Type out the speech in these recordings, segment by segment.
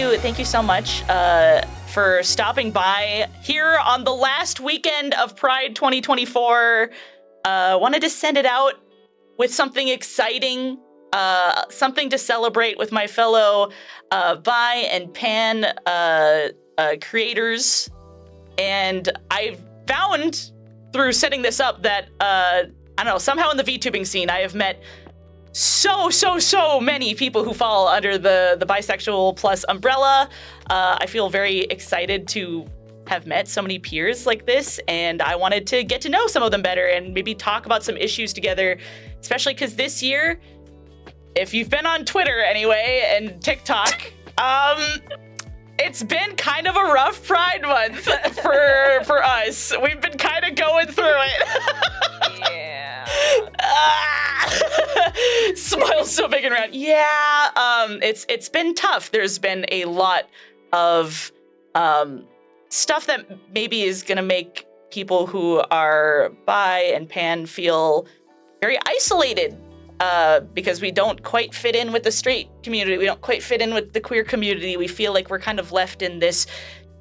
you so much for stopping by here on the last weekend of Pride 2024. Wanted to send it out with something exciting, something to celebrate with my fellow bi and pan creators. And I found through setting this up that, I don't know, somehow in the VTubing scene, I have met so many people who fall under the bisexual plus umbrella. I feel very excited to have met so many peers like this, and I wanted to get to know some of them better and maybe talk about some issues together, especially because this year, if you've been on Twitter anyway and TikTok, it's been kind of a rough Pride month for us. We've been kind of going through it. Yeah. Smile so big and round. Yeah, it's been tough. There's been a lot of stuff that maybe is gonna make people who are bi and pan feel very isolated. Because we don't quite fit in with the straight community. We don't quite fit in with the queer community. We feel like we're kind of left in this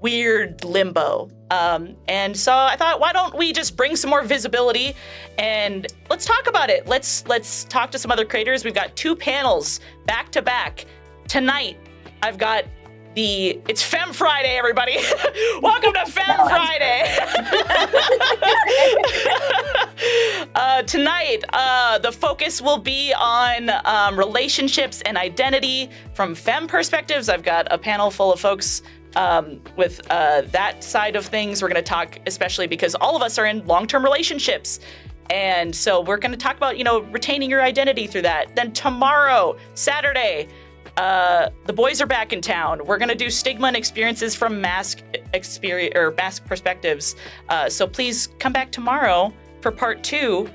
weird limbo. And so I thought, why don't we just bring some more visibility and let's talk about it. Let's talk to some other creators. We've got 2 panels back to back. Tonight, I've got it's Femme Friday, everybody. Welcome to Femme Friday. Tonight, the focus will be on relationships and identity from femme perspectives. I've got a panel full of folks with that side of things. We're going to talk, especially because all of us are in long-term relationships. And so we're going to talk about, retaining your identity through that. Then tomorrow, Saturday, the boys are back in town. We're gonna do stigma and experiences from mask perspectives. So please come back tomorrow for part 2,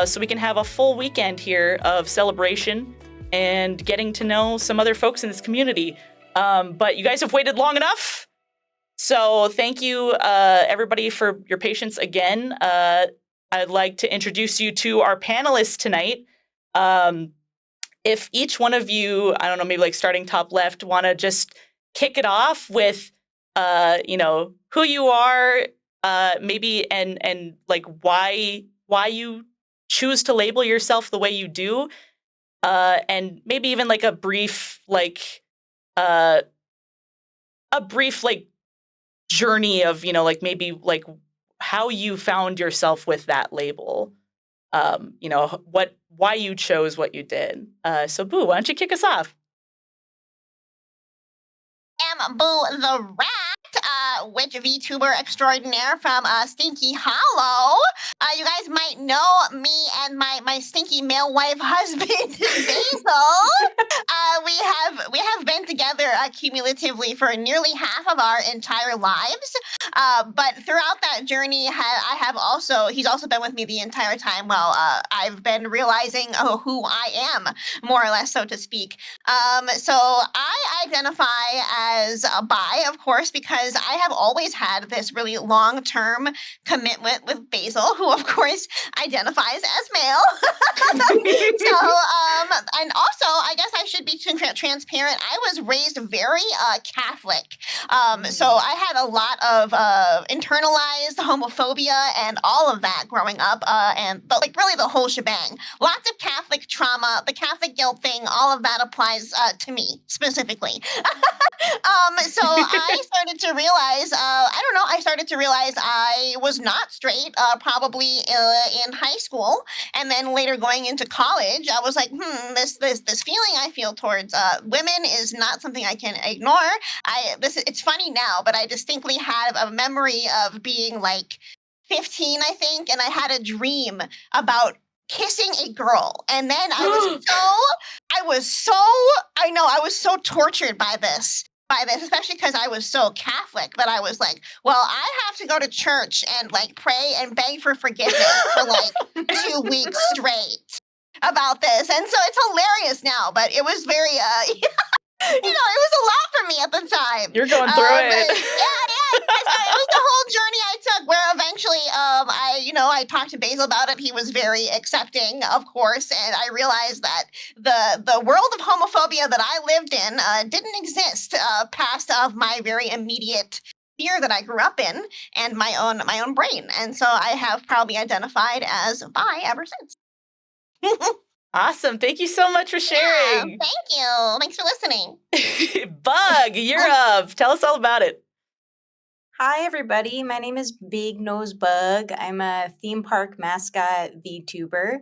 so we can have a full weekend here of celebration and getting to know some other folks in this community. But you guys have waited long enough. So thank you, everybody, for your patience again. I'd like to introduce you to our panelists tonight. If each one of you, I don't know, maybe like starting top left, want to just kick it off with, who you are, maybe, and like why you choose to label yourself the way you do, and maybe even like a brief journey of, maybe like how you found yourself with that label. Why you chose what you did. So Boo, why don't you kick us off? I'm Boo the Rat, witch VTuber extraordinaire from Stinky Hollow. You guys might know me and my stinky male wife husband, Basil. We have been together cumulatively for nearly half of our entire lives. But throughout that journey, he's also been with me the entire time while I've been realizing who I am, more or less, so to speak. So I identify as a bi, of course, because I have always had this really long-term commitment with Basil, who, of course, identifies as male. And also, I guess I should be transparent. I was raised very Catholic. So I had a lot of internalized homophobia and all of that growing up, really the whole shebang. Lots of Catholic trauma, the Catholic guilt thing, all of that applies to me specifically. So I started to realize, I was not straight, probably in high school, and then later going into college, I was like, this feeling I feel towards women is not something I can ignore. It's funny now, but I distinctly have a memory of being like 15, I think, and I had a dream about kissing a girl, and then I was so tortured by this, especially because I was so Catholic, but I was like, well, I have to go to church and like pray and beg for forgiveness for like 2 weeks straight about this. And so it's hilarious now, but it was very, it was a lot for me at the time. You're going through it. Yeah, was the whole journey I took where eventually I talked to Basil about it. He was very accepting, of course, and I realized that the world of homophobia that I lived in didn't exist past of my very immediate fear that I grew up in and my own brain. And so I have proudly identified as bi ever since. Awesome. Thank you so much for sharing. Yeah, thank you. Thanks for listening. Bug, you're up. Tell us all about it. Hi, everybody. My name is Big Nose Bug. I'm a theme park mascot VTuber.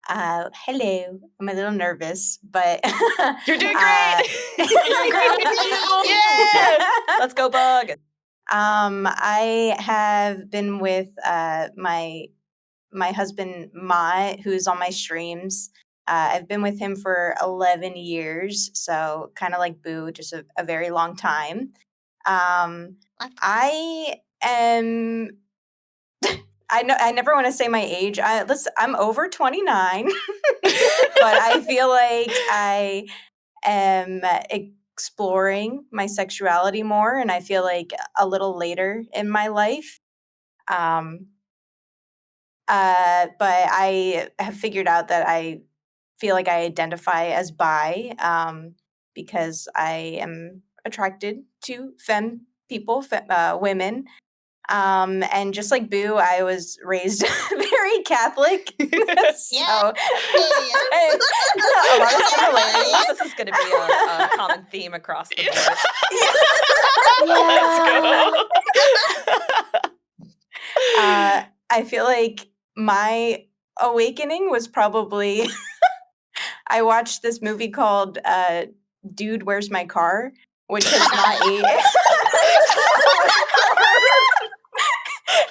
Hello. I'm a little nervous, but You're doing great. You're great. Yeah. Let's go, Bug. I have been with my husband Mott, who's on my streams. I've been with him for 11 years, so kind of like Boo, just a very long time. I am. I never want to say my age. I'm over 29, but I feel like I am exploring my sexuality more, and I feel like a little later in my life. But I have figured out that I feel like I identify as bi because I am attracted to femme people, women. And just like Boo, I was raised very Catholic. So, a lot of similarities. This is going to be a common theme across the board. Let's go. I feel like my awakening was probably I watched this movie called Dude, Where's My Car? Which has not aged.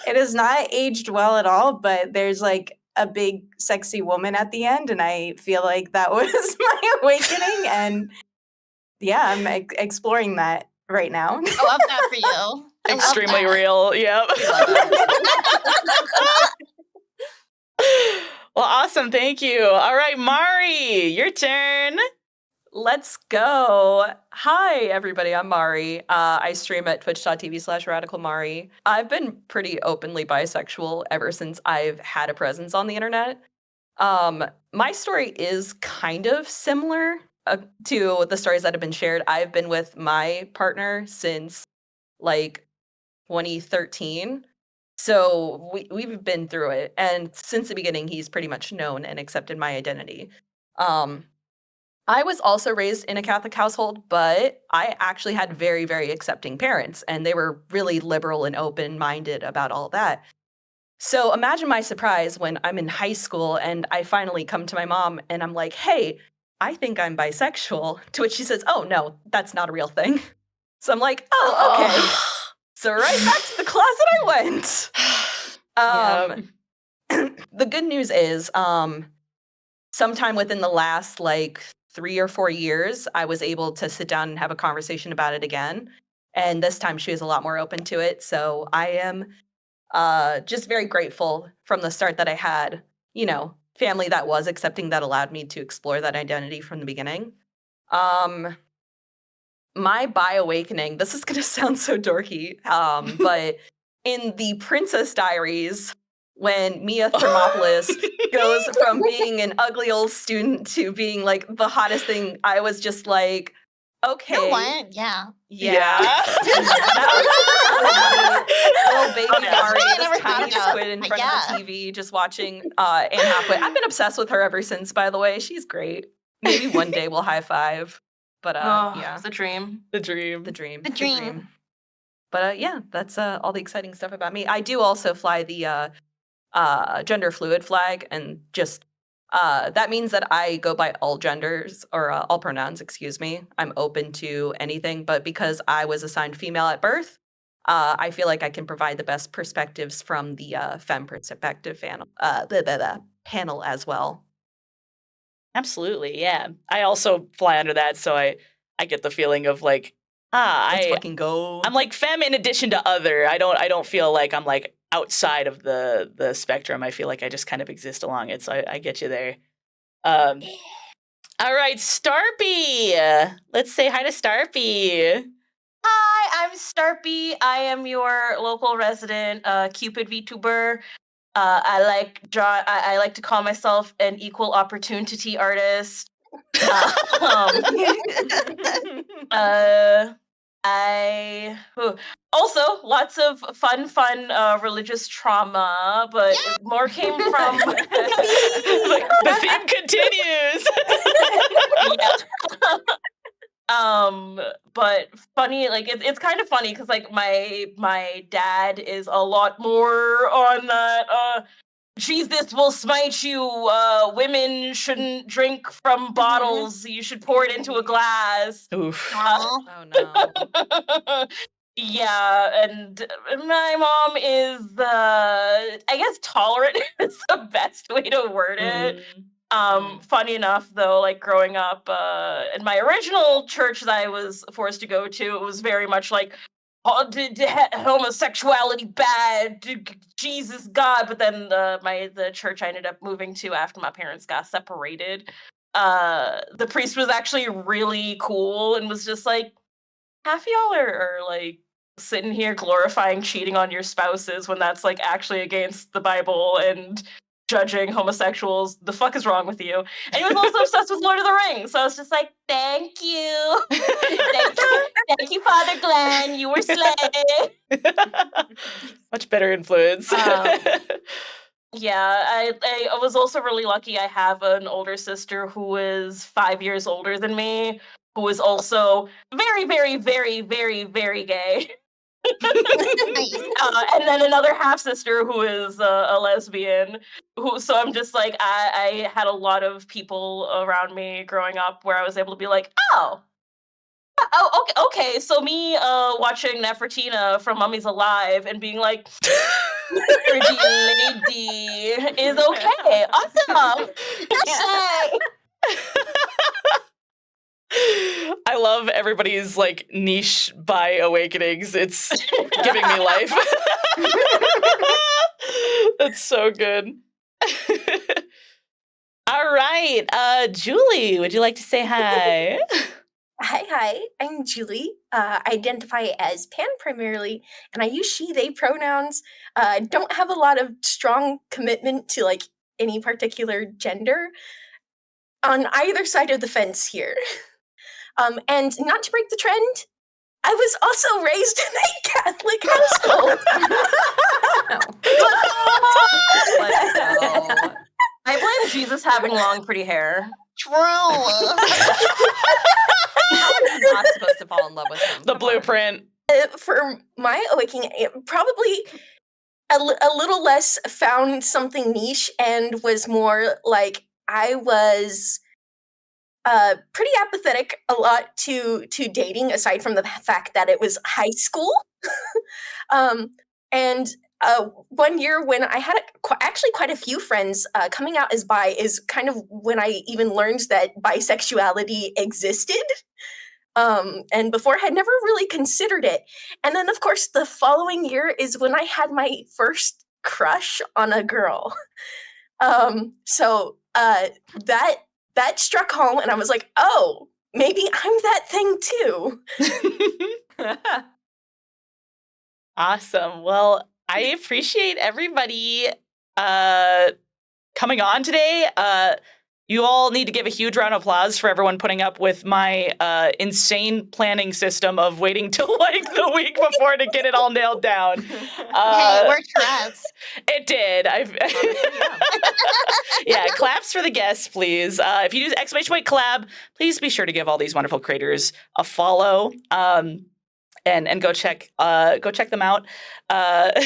It has not aged well at all, but there's like a big sexy woman at the end, and I feel like that was my awakening. And yeah, I'm exploring that right now. I love that for you. Extremely real. Yep. Well, awesome. Thank you. All right, Mari, your turn. Let's go. Hi, everybody. I'm Mari. I stream at twitch.tv/radicalmari. I've been pretty openly bisexual ever since I've had a presence on the internet. My story is kind of similar to the stories that have been shared. I've been with my partner since like 2013. So we've been through it. And since the beginning, he's pretty much known and accepted my identity. I was also raised in a Catholic household, but I actually had very, very accepting parents, and they were really liberal and open-minded about all that. So imagine my surprise when I'm in high school and I finally come to my mom and I'm like, hey, I think I'm bisexual. To which she says, oh, no, that's not a real thing. So I'm like, oh, okay. So right back to the closet I went. The good news is sometime within the last 3 or 4 years, I was able to sit down and have a conversation about it again. And this time she was a lot more open to it. So I am just very grateful from the start that I had, family that was accepting, that allowed me to explore that identity from the beginning. My bi awakening, this is going to sound so dorky, but in the Princess Diaries, when Mia Thermopolis goes from being an ugly old student to being like the hottest thing, I was just like, okay. You know what? Yeah. Little baby Mari, I never this thought tiny about squid in front of the TV, just watching Anne Hathaway. I've been obsessed with her ever since, by the way. She's great. Maybe one day we'll high five. But yeah. It's a dream. The dream. But yeah, that's all the exciting stuff about me. I do also fly the gender fluid flag, and just that means that I go by all genders, or all pronouns, excuse me. I'm open to anything, but because I was assigned female at birth, I feel like I can provide the best perspectives from the femme perspective panel as well. Absolutely, yeah. I also fly under that, so I get the feeling of Let's fucking go. I'm like femme in addition to other. I don't feel like I'm like outside of the spectrum. I feel like I just kind of exist along it, so I get you there. All right, Starpy. Let's say hi to Starpy. Hi, I'm Starpy. I am your local resident Cupid VTuber. I like to call myself an equal opportunity artist. Um, also lots of fun religious trauma, but more came from The theme continues. yeah. But funny, like it's kind of funny because like my dad is a lot more on that Jesus will smite you, women shouldn't drink from bottles, you should pour it into a glass. Oof. Oh no. Yeah, and my mom is I guess tolerant is the best way to word it. Funny enough though, like growing up in my original church that I was forced to go to, it was very much like homosexuality bad, Jesus God. But then the church I ended up moving to after my parents got separated, the priest was actually really cool and was just like, half y'all are like sitting here glorifying cheating on your spouses when that's like actually against the Bible and judging homosexuals. The fuck is wrong with you? And he was also obsessed with Lord of the Rings. So I was just like, thank you. Thank you, Father Glenn. You were slay. Much better influence. Yeah, I was also really lucky. I have an older sister who is 5 years older than me, who is also very, very, very, very, very gay. And then another half sister who is a lesbian. So I'm just like, I had a lot of people around me growing up where I was able to be like, oh, okay. So me watching Nefertina from Mummies Alive and being like, pretty lady is okay. Awesome. I love everybody's like niche bi awakenings. It's giving me life. That's so good. All right. Julie, would you like to say hi? Hi, I'm Julie. I identify as pan primarily, and I use she, they pronouns. I don't have a lot of strong commitment to like any particular gender on either side of the fence here. And not to break the trend, I was also raised in a Catholic household. Let's go. I blame Jesus having long, pretty hair. True. You're not supposed to fall in love with him. The Come on. blueprint. For my awakening, probably a little less found something niche and was more like I was pretty apathetic a lot to dating, aside from the fact that it was high school. And one year when I had actually quite a few friends coming out as bi is kind of when I even learned that bisexuality existed. And before I had never really considered it. And then, of course, the following year is when I had my first crush on a girl. So that struck home, and I was like, oh, maybe I'm that thing too. Awesome. Well, I appreciate everybody coming on today. You all need to give a huge round of applause for everyone putting up with my insane planning system of waiting till like the week before to get it all nailed down. Hey, it worked for us. It did. Yeah, claps for the guests, please. If you do !collab, please be sure to give all these wonderful creators a follow. And go check them out. Clappy.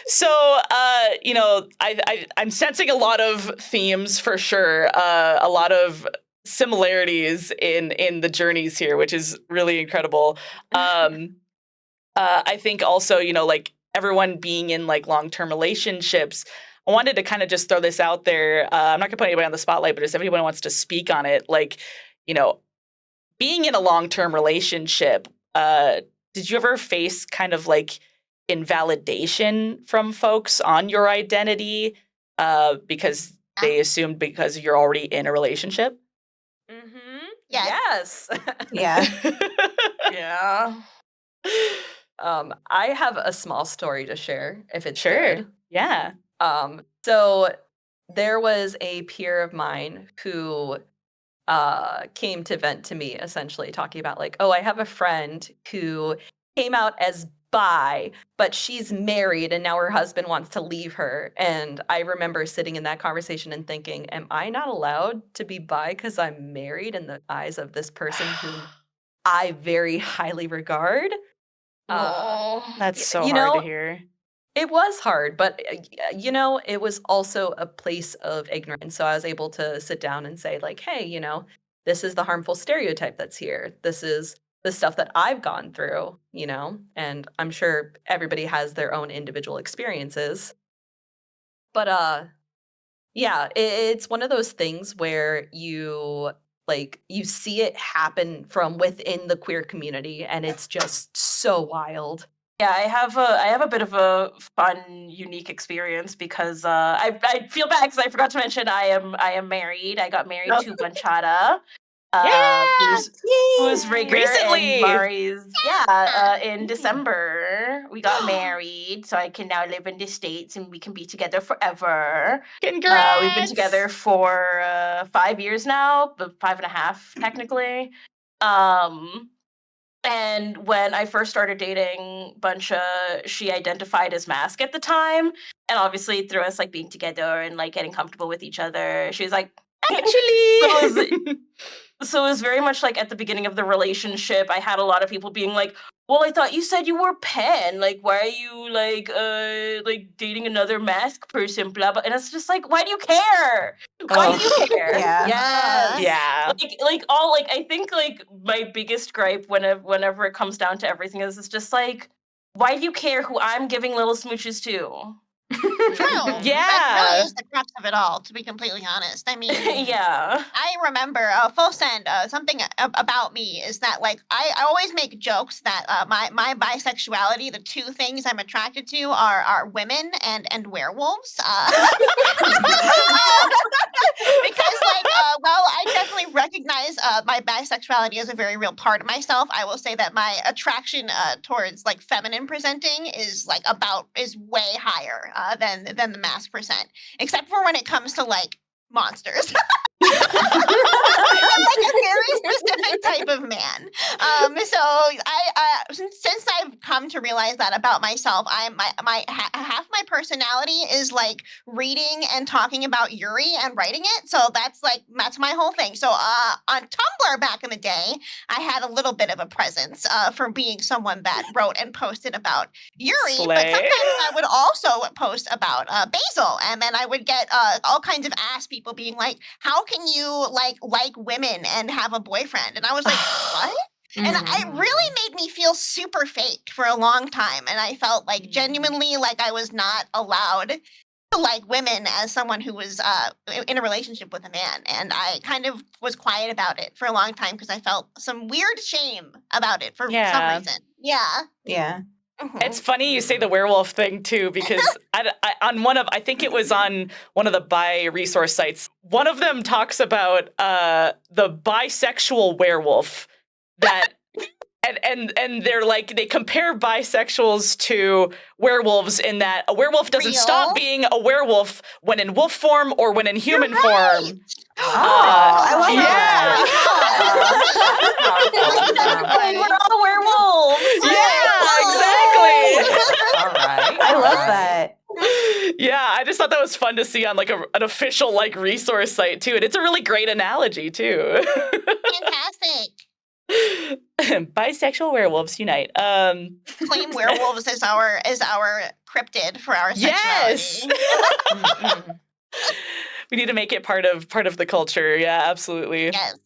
So you know, I'm sensing a lot of themes for sure. A lot of similarities in the journeys here, which is really incredible. I think also, you know, like everyone being in like long-term relationships. I wanted to kind of just throw this out there. I'm not gonna put anybody on the spotlight, but if anyone wants to speak on it, like, you know, being in a long-term relationship, did you ever face kind of like invalidation from folks on your identity because they assumed because you're already in a relationship? Yeah. Yes. Yeah. Yeah. I have a small story to share if it's Sure. good. Yeah. So there was a peer of mine who came to vent to me, essentially talking about like, oh, I have a friend who came out as bi, but she's married and now her husband wants to leave her. And I remember sitting in that conversation and thinking, am I not allowed to be bi because I'm married in the eyes of this person whom I very highly regard? That's so you hard know, to hear. it was hard, but it was also a place of ignorance. So I was able to sit down and say, like, hey, this is the harmful stereotype that's here. This is the stuff that I've gone through, and I'm sure everybody has their own individual experiences. But yeah, it's one of those things where you see it happen from within the queer community, and it's just so wild. Yeah, I have a bit of a fun, unique experience because I feel bad because I forgot to mention I am married. I got married to Banchata, Yeah! who's Rigger Recently! and Mari's. In December we got married, so I can now live in the States and we can be together forever. Congrats! We've been together for 5 years now, but 5.5 technically. And when I first started dating Buncha, she identified as masc at the time. And obviously through us like being together and like getting comfortable with each other, she was like, Actually. so it was very much like at the beginning of the relationship, I had a lot of people being like, well, I thought you said you were pan. Like, why are you like dating another mask person? Blah blah. And it's just like, why do you care? Why do you care? Yeah. Yes. Yeah. I think like my biggest gripe whenever it comes down to everything is it's just like, why do you care who I'm giving little smooches to? True. Yeah. That really is the crux of it all, to be completely honest. I mean, Yeah. I remember full send. Something about me is that like I always make jokes that my bisexuality, the two things I'm attracted to are women and werewolves. Because well, I definitely recognize my bisexuality as a very real part of myself. I will say that my attraction towards like feminine presenting is way higher than the mass percent, except for when it comes to like monsters. I'm like a very specific type of man. So I since I've come to realize that about myself, half my personality is like reading and talking about Yuri and writing it. So that's my whole thing. So on Tumblr back in the day, I had a little bit of a presence for being someone that wrote and posted about Yuri, Slay. but sometimes I would also post about Basil, and then I would get all kinds of ass people being like, "How can you like women and have a boyfriend?" And I was like, "What?" And it really made me feel super fake for a long time, and I felt like genuinely like I was not allowed to like women as someone who was in a relationship with a man, and I kind of was quiet about it for a long time because I felt some weird shame about it for some reason. Yeah. Yeah. It's funny you say the werewolf thing too, because I think it was on one of the bi resource sites. One of them talks about the bisexual werewolf that, and they're like, they compare bisexuals to werewolves in that a werewolf doesn't stop being a werewolf when in wolf form or when in human form. I love We're all werewolves. Yeah, exactly. All right. I love all right. that. Yeah, I just thought that was fun to see on like an official like resource site too, and it's a really great analogy too. Fantastic. Bisexual werewolves unite. Claim werewolves as our cryptid for our Yes. sexuality. We need to make it part of the culture. Yeah, absolutely. Yes.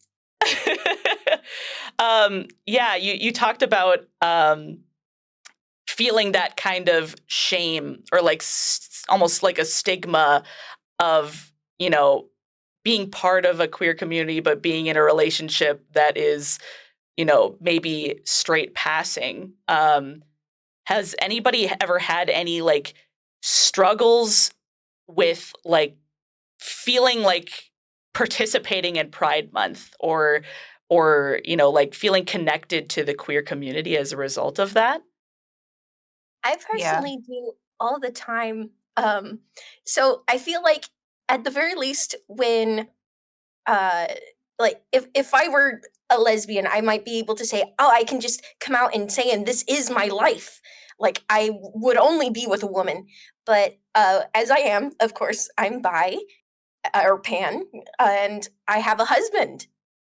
Yeah, you talked about feeling that kind of shame or like almost like a stigma of, being part of a queer community, but being in a relationship that is, maybe straight passing. Has anybody ever had any like struggles with like feeling like participating in Pride Month or or, like feeling connected to the queer community as a result of that? I personally do all the time. So I feel like at the very least when like if I were a lesbian, I might be able to say, oh, I can just come out and say, and this is my life. Like I would only be with a woman. But as I am, of course, I'm bi or pan, and I have a husband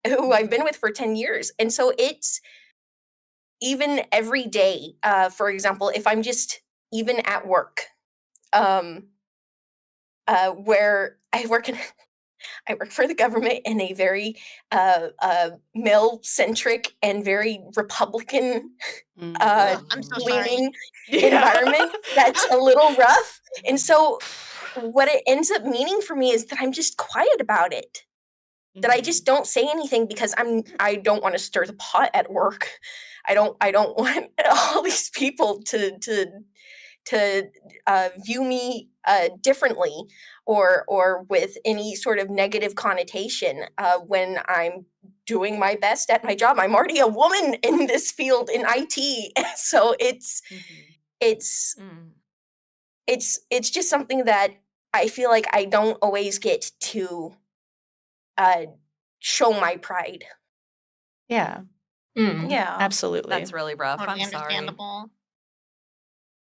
who I've been with for 10 years. And so it's even every day, for example, if I'm just even at work, where I work in, I work for the government in a very male-centric and very Republican I'm so sorry. leaning environment that's a little rough. And so what it ends up meaning for me is that I'm just quiet about it. That I just don't say anything because I don't want to stir the pot at work. I don't want all these people to view me differently or with any sort of negative connotation when I'm doing my best at my job. I'm already a woman in this field in IT, so it's just something that I feel like I don't always get to show my pride. Yeah, Yeah. absolutely. That's really rough. Totally I'm sorry. understandable.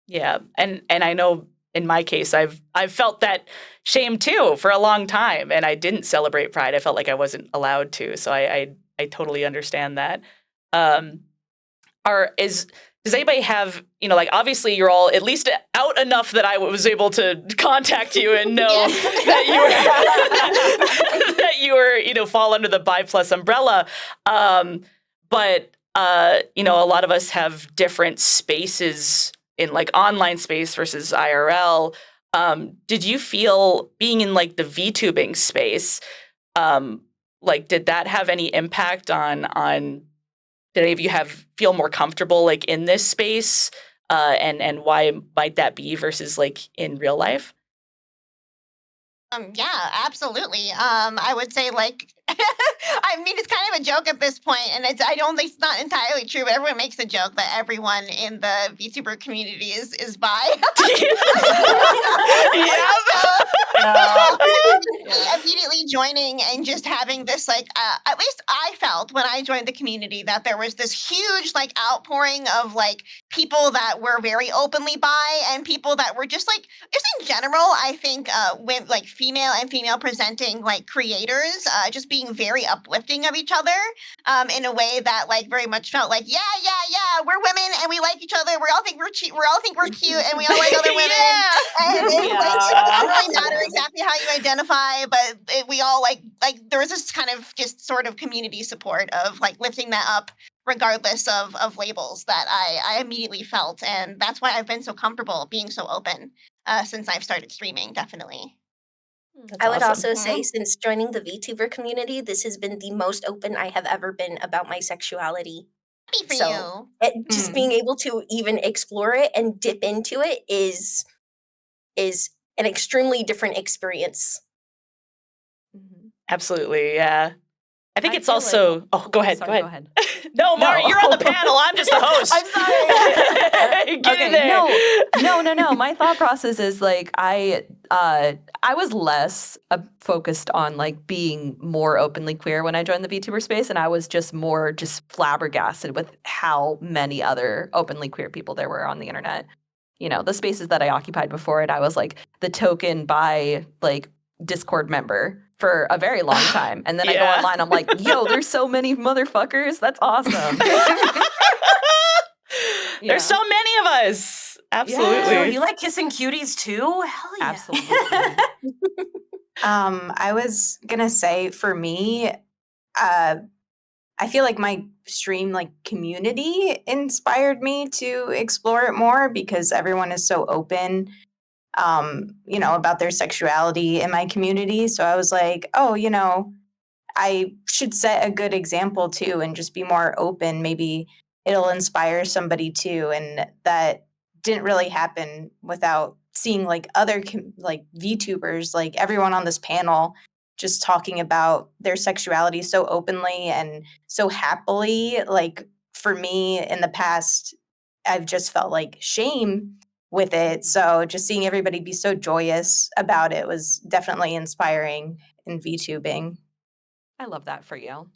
Yeah, and I know in my case, I've felt that shame too for a long time, and I didn't celebrate Pride. I felt like I wasn't allowed to, so I totally understand that. Does anybody have, like, obviously you're all at least out enough that I was able to contact you and know that you were fall under the Bi Plus umbrella, but a lot of us have different spaces in like online space versus IRL. Did you feel being in like the VTubing space, like did that have any impact on did any of you feel more comfortable like in this space? And why might that be versus like in real life? Yeah, absolutely. I would say like, I mean, it's kind of a joke at this point, and I don't think it's not entirely true, but everyone makes the joke that everyone in the VTuber community is bi. Immediately joining and just having this like, at least I felt when I joined the community that there was this huge like outpouring of like people that were very openly bi and people that were just like, just in general, I think with like female and female presenting like creators just being very uplifting of each other in a way that like very much felt like yeah we're women and we like each other, we all think we're cute and we all like other women and it's like, it doesn't really matter exactly how you identify, but we all like there was this kind of just sort of community support of like lifting that up regardless of labels that I immediately felt, and that's why I've been so comfortable being so open since I've started streaming, definitely. That's I would awesome. also say, since joining the VTuber community, this has been the most open I have ever been about my sexuality. Happy for So you. just being able to even explore it and dip into it is an extremely different experience. Absolutely, yeah. I think it's feel also. like- Go ahead. Sorry, Go ahead. No, Mari, No. you're on the panel. I'm just the host. I'm sorry. Get in there. No. My thought process is like I was less focused on like being more openly queer when I joined the VTuber space, and I was just flabbergasted with how many other openly queer people there were on the internet. The spaces that I occupied before it, I was like the token bi like Discord member for a very long time. And then I go online, I'm like, yo, there's so many motherfuckers. That's awesome. There's so many of us. Absolutely. Yeah. You like kissing cuties too? Hell yeah. Absolutely. I was gonna say for me, I feel like my stream like community inspired me to explore it more because everyone is so open, about their sexuality in my community. So I was like, oh, I should set a good example too and just be more open. Maybe it'll inspire somebody too. And that didn't really happen without seeing like other like VTubers, like everyone on this panel just talking about their sexuality so openly and so happily. Like for me in the past, I've just felt like shame with it. So just seeing everybody be so joyous about it was definitely inspiring in VTubing. I love that for you.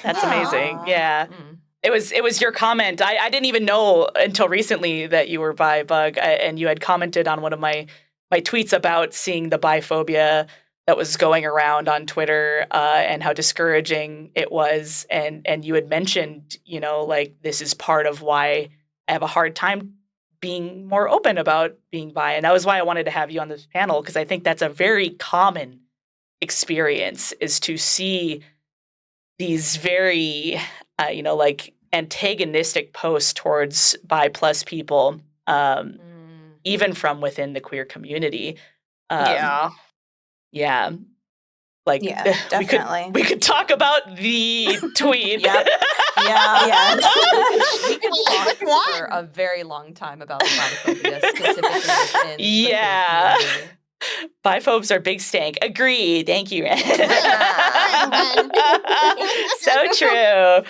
That's Aw. amazing. Yeah. Mm. It was your comment. I didn't even know until recently that you were bi, Bug, and you had commented on one of my tweets about seeing the biphobia that was going around on Twitter and how discouraging it was. And you had mentioned, you know, like this is part of why I have a hard time being more open about being bi. And that was why I wanted to have you on this panel, because I think that's a very common experience, is to see these very, you know, like antagonistic posts towards bi plus people, even from within the queer community. Yeah. Like, Yeah, definitely. we could talk about the tweet. Yep. Yeah. We could talk Which one? for a very long time about the biphobia specifically in the queer Yeah. community. Biphobes are big stank. Agree. Thank you, Ren. Ren. So true.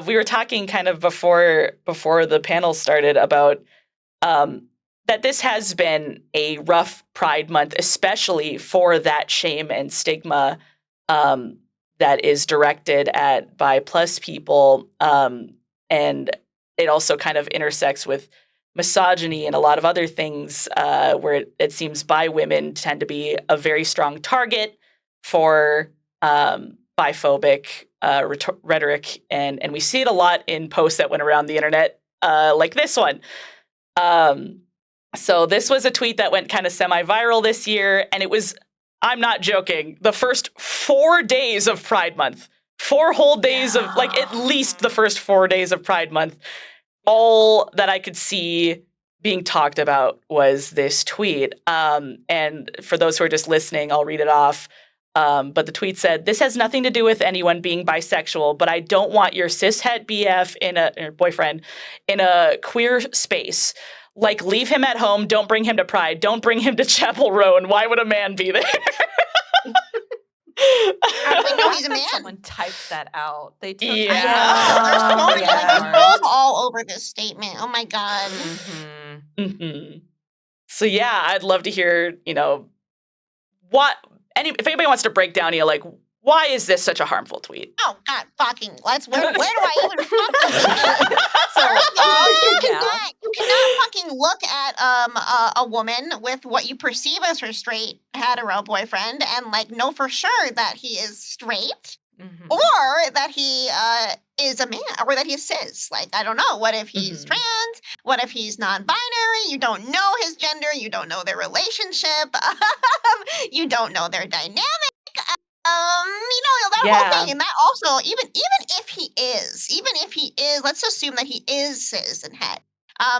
We were talking kind of before the panel started about that this has been a rough Pride Month, especially for that shame and stigma that is directed at bi plus people, and it also kind of intersects with misogyny and a lot of other things where it seems bi women tend to be a very strong target for biphobic rhetoric, and we see it a lot in posts that went around the internet, like this one. So this was a tweet that went kind of semi-viral this year, and it was, I'm not joking, the first 4 days of Pride Month. 4 whole days of, like, at least the first 4 days of Pride Month. All that I could see being talked about was this tweet. And for those who are just listening, I'll read it off. But the tweet said, "This has nothing to do with anyone being bisexual, but I don't want your cishet BF or boyfriend in a queer space. Like, leave him at home. Don't bring him to Pride. Don't bring him to Chapel Row. And why would a man be there?" I know he's a man. Someone typed that out. They took Yeah. There's so many Yeah. trolls all over this statement. Oh my god. Mm-hmm. So yeah, I'd love to hear, you know, if anybody wants to break down, you know, like, why is this such a harmful tweet? Oh god, fucking. Where do I even fucking begin? First of all, you cannot fucking look at a woman with what you perceive as her straight hetero boyfriend and like know for sure that he is straight. Or that he is a man, or that he's cis. Like, I don't know. What if he's trans? What if he's non-binary? You don't know his gender. You don't know their relationship. You don't know their dynamic. That whole thing. And that also, even if he is, let's assume that he is cis and het.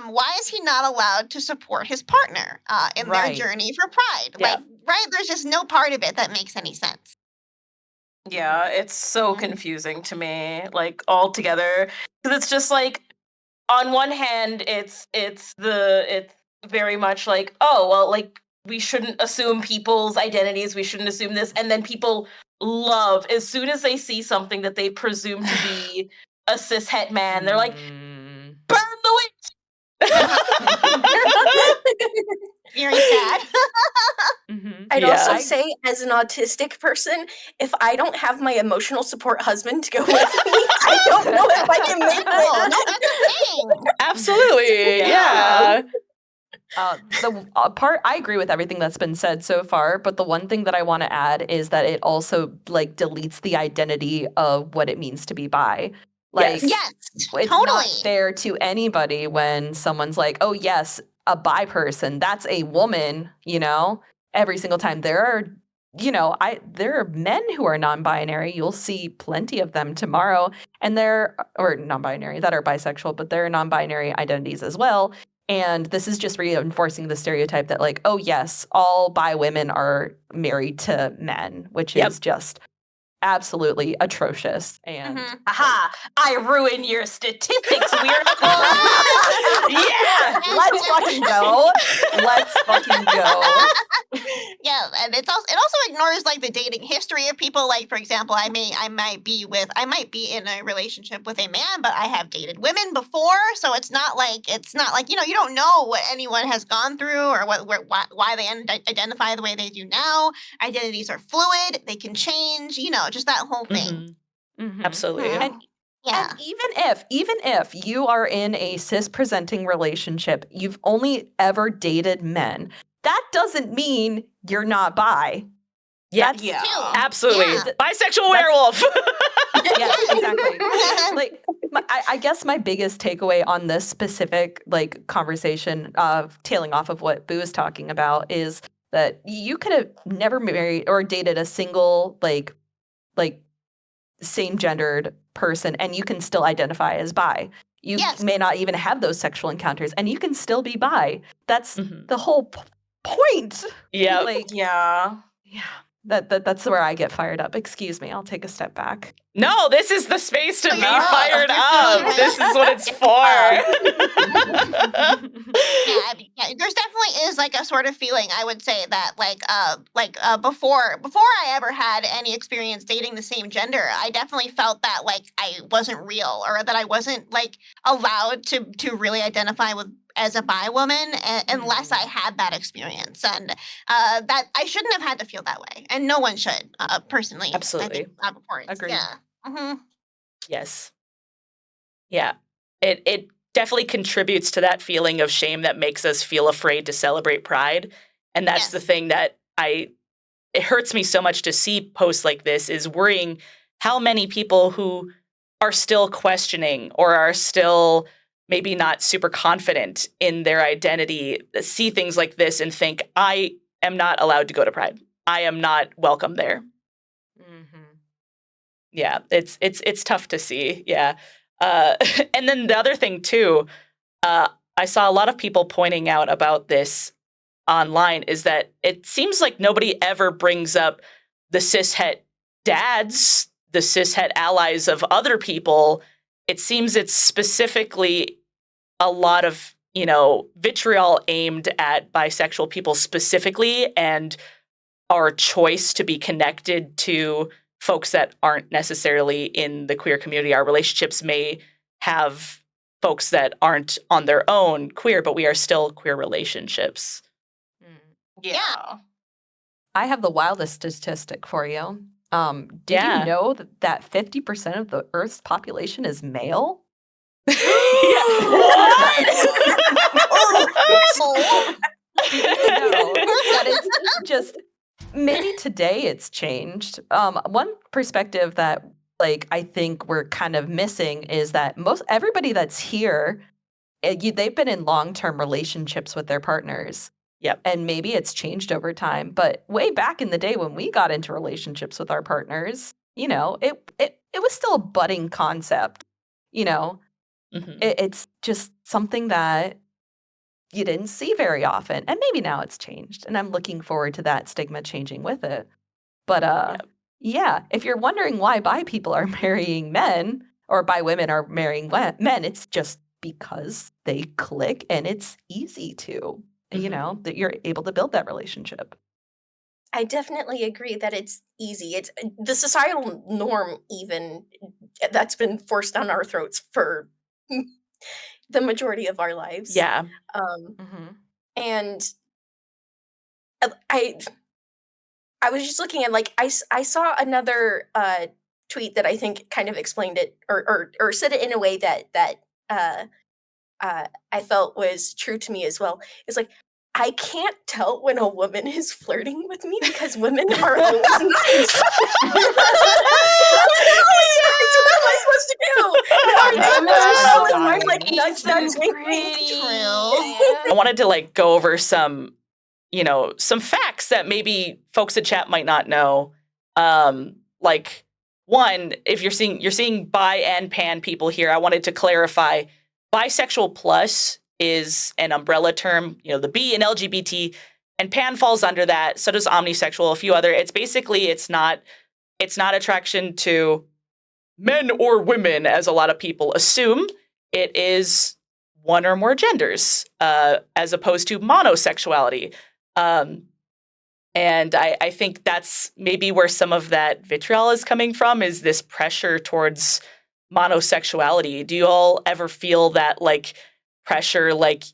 Why is he not allowed to support his partner in their journey for Pride? Yeah. Like, right? There's just no part of it that makes any sense. Yeah, it's so confusing to me, like, altogether, because it's just like, on one hand, it's very much like, oh well, like, we shouldn't assume people's identities, we shouldn't assume this, and then people love, as soon as they see something that they presume to be a cishet man, they're like, burn the witch. Very sad. I'd Yeah. also say, as an autistic person, if I don't have my emotional support husband to go with me, I don't know if I can make No, it. that's the thing. Absolutely. Yeah. The part, I agree with everything that's been said so far, but the one thing that I want to add is that it also like deletes the identity of what it means to be bi. Like, Yes, it's totally. not fair to anybody when someone's like, oh yes, a bi person, that's a woman, you know, every single time. There are, you know, there are men who are non-binary. You'll see plenty of them tomorrow, and or non-binary that are bisexual, but there are non-binary identities as well. And this is just reinforcing the stereotype that, like, oh yes, all bi women are married to men, which is just absolutely atrocious. And Aha! I ruin your statistics, weird. yeah, let's fucking go. Let's fucking go. Yeah, and it also ignores like the dating history of people. Like, for example, I might be in a relationship with a man, but I have dated women before, so it's not like you don't know what anyone has gone through or why they identify the way they do now. Identities are fluid; they can change. Just that whole thing. Absolutely. Mhm. Yeah. And even if you are in a cis presenting relationship, you've only ever dated men, that doesn't mean you're not bi. Yeah. That's, Absolutely. Yeah. Bisexual werewolf. yeah, exactly. Like, I guess my biggest takeaway on this specific like conversation of tailing off of what Boo is talking about is that you could have never married or dated a single like same gendered person and you can still identify as bi. You may not even have those sexual encounters and you can still be bi. That's the whole point. Yeah. Like, Yeah. that's where I get fired up. Excuse me, I'll take a step back. No, this is the space to be Yeah. fired up. This is what it's for. There's definitely is like a sort of feeling, I would say, that before I ever had any experience dating the same gender, I definitely felt that like I wasn't real or that I wasn't like allowed to really identify as a bi woman unless I had that experience, and that I shouldn't have had to feel that way, and no one should. Personally, Absolutely. I think that's important. Agreed. Yeah. Mm-hmm. Yes. Yeah. It definitely contributes to that feeling of shame that makes us feel afraid to celebrate Pride. And that's the thing that it hurts me so much to see posts like this, is worrying how many people who are still questioning or are still maybe not super confident in their identity see things like this and think, I am not allowed to go to Pride. I am not welcome there. Yeah, it's tough to see. Yeah. And then the other thing too, I saw a lot of people pointing out about this online is that it seems like nobody ever brings up the cishet dads, the cishet allies of other people. It seems it's specifically a lot of, vitriol aimed at bisexual people specifically and our choice to be connected to folks that aren't necessarily in the queer community. Our relationships may have folks that aren't on their own queer, but we are still queer relationships. Yeah. I have the wildest statistic for you. Did you know that 50% of the Earth's population is male? What? Did you know that it's just maybe today it's changed? One perspective that I think we're kind of missing is that everybody that's here, they've been in long-term relationships with their partners. Yep. And maybe it's changed over time, but way back in the day when we got into relationships with our partners, it was still a budding concept. It's just something that you didn't see very often, and maybe now it's changed, and I'm looking forward to that stigma changing with it. But yeah, if you're wondering why bi people are marrying men or bi women are marrying men, it's just because they click and it's easy to. That you're able to build that relationship. I definitely agree that it's easy. It's the societal norm, even that's been forced down our throats for the majority of our lives. Yeah. And I was just looking at I saw another tweet that I think kind of explained it or said it in a way that I felt was true to me as well. It's like, I can't tell when a woman is flirting with me because women are always nice. What am I supposed to do? I wanted to go over some facts that maybe folks in chat might not know. One, if you're seeing bi and pan people here, I wanted to clarify bisexual plus is an umbrella term, the B in LGBT, and pan falls under that. So does omnisexual, a few other. It's basically, it's not attraction to men or women, as a lot of people assume. It is one or more genders, as opposed to monosexuality. And I think that's maybe where some of that vitriol is coming from, is this pressure towards monosexuality. Do you all ever feel that like pressure, like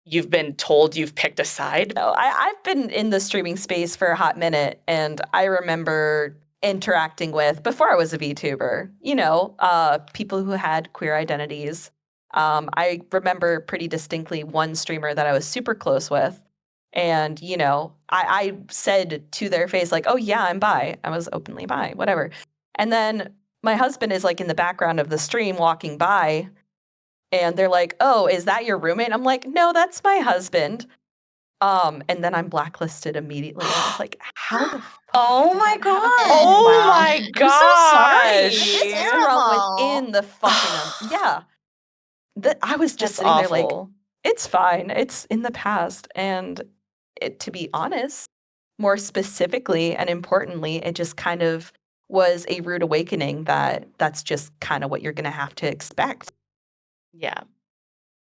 you've been told you've picked a side? No, I've been in the streaming space for a hot minute, and I remember interacting with, before I was a VTuber, people who had queer identities. I remember pretty distinctly one streamer that I was super close with. And, I said to their face, like, oh, yeah, I'm bi. I was openly bi, whatever. And then my husband is like in the background of the stream walking by, and they're like, oh, is that your roommate? I'm like, no, that's my husband. And then I'm blacklisted immediately. And I was like, how the fuck Oh did my that god. happen? Oh Wow. my I'm so sorry. gosh. It's From terrible. within the fucking yeah. I was just That's sitting there like, awful. it's fine. It's in the past. And to be honest, more specifically and importantly, it just kind of was a rude awakening that that's just kind of what you're going to have to expect. Yeah.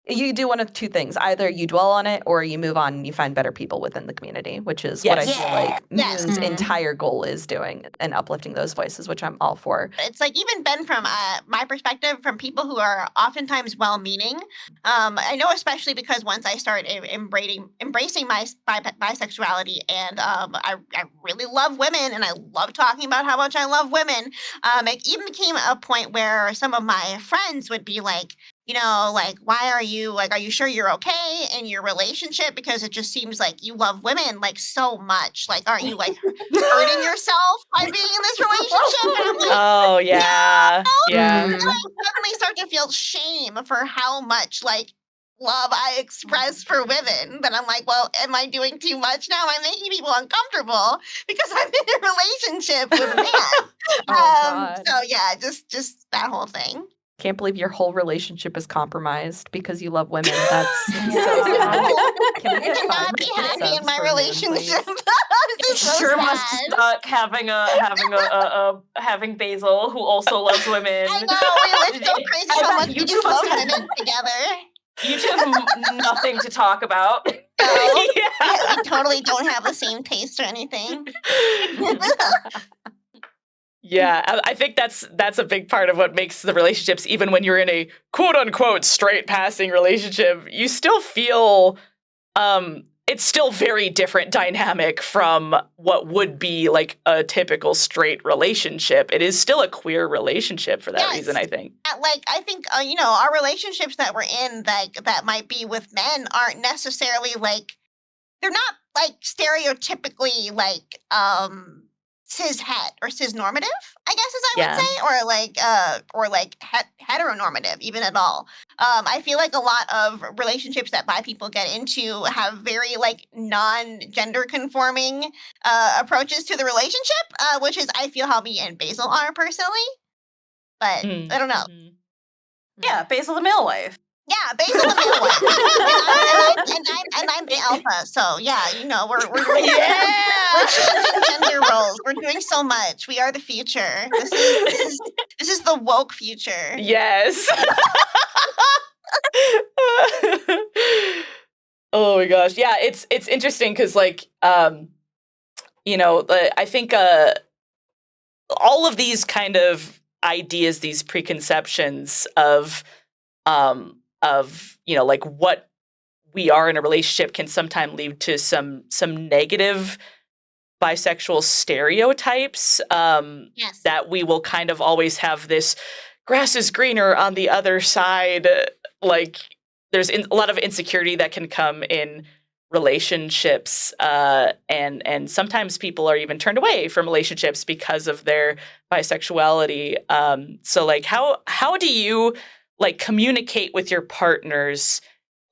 You do one of two things. Either you dwell on it or you move on and you find better people within the community, which is what I Yes. feel Yeah. like Yes. Moon's Mhm. entire goal is doing, and uplifting those voices, which I'm all for. It's like, even been from my perspective, from people who are oftentimes well-meaning. I know, especially because once I started embracing my bisexuality, and I really love women, and I love talking about how much I love women. It even became a point where some of my friends would be like, like, why are you sure you're okay in your relationship? Because it just seems like you love women like so much. Like, aren't you like hurting yourself by being in this relationship? And I'm like, Oh yeah. Yeah. Mhm. and I suddenly start to feel shame for how much like love I express for women. But I'm like, well, am I doing too much now? I'm making people uncomfortable because I'm in a relationship with a man. God. So yeah, just that whole thing. Can't believe your whole relationship is compromised because you love women. That's so Yeah. sad. Can we I get cannot 5 be minutes happy in subs my for Moon, relationship. please? This is so Sure must sad. suck having Basil, who also loves women. I know, we live so crazy I how bet much we you two just love must have- women together. You two have nothing to talk about. No, Yeah. we totally don't have the same taste or anything. Yeah, I think that's a big part of what makes the relationships, even when you're in a quote unquote straight passing relationship, you still feel it's still very different dynamic from what would be like a typical straight relationship. It is still a queer relationship for that Yes. reason, I think. Like, I think our relationships that we're in, that might be with men, aren't necessarily like, they're not like stereotypically like cis het or cis normative, I guess, as I Yeah. would say, or like heteronormative even at all. I feel like a lot of relationships that bi people get into have very like non-gender conforming approaches to the relationship, which is, I feel, how me and Basil are personally. But I don't know. Mhm. Yeah, Basil the male wife. Yeah, Basil the male wife, and I'm the alpha. So yeah, we're doing we're changing gender roles. We're doing so much. We are the future. This is the woke future. Yes. Oh my gosh. Yeah, it's interesting because like I think all of these kind of ideas, these preconceptions of like what we are in a relationship can sometimes lead to some negative bisexual stereotypes. Yes. That we will kind of always have this grass is greener on the other side. Like there's a lot of insecurity that can come in relationships, and sometimes people are even turned away from relationships because of their bisexuality. So like how do you like communicate with your partners,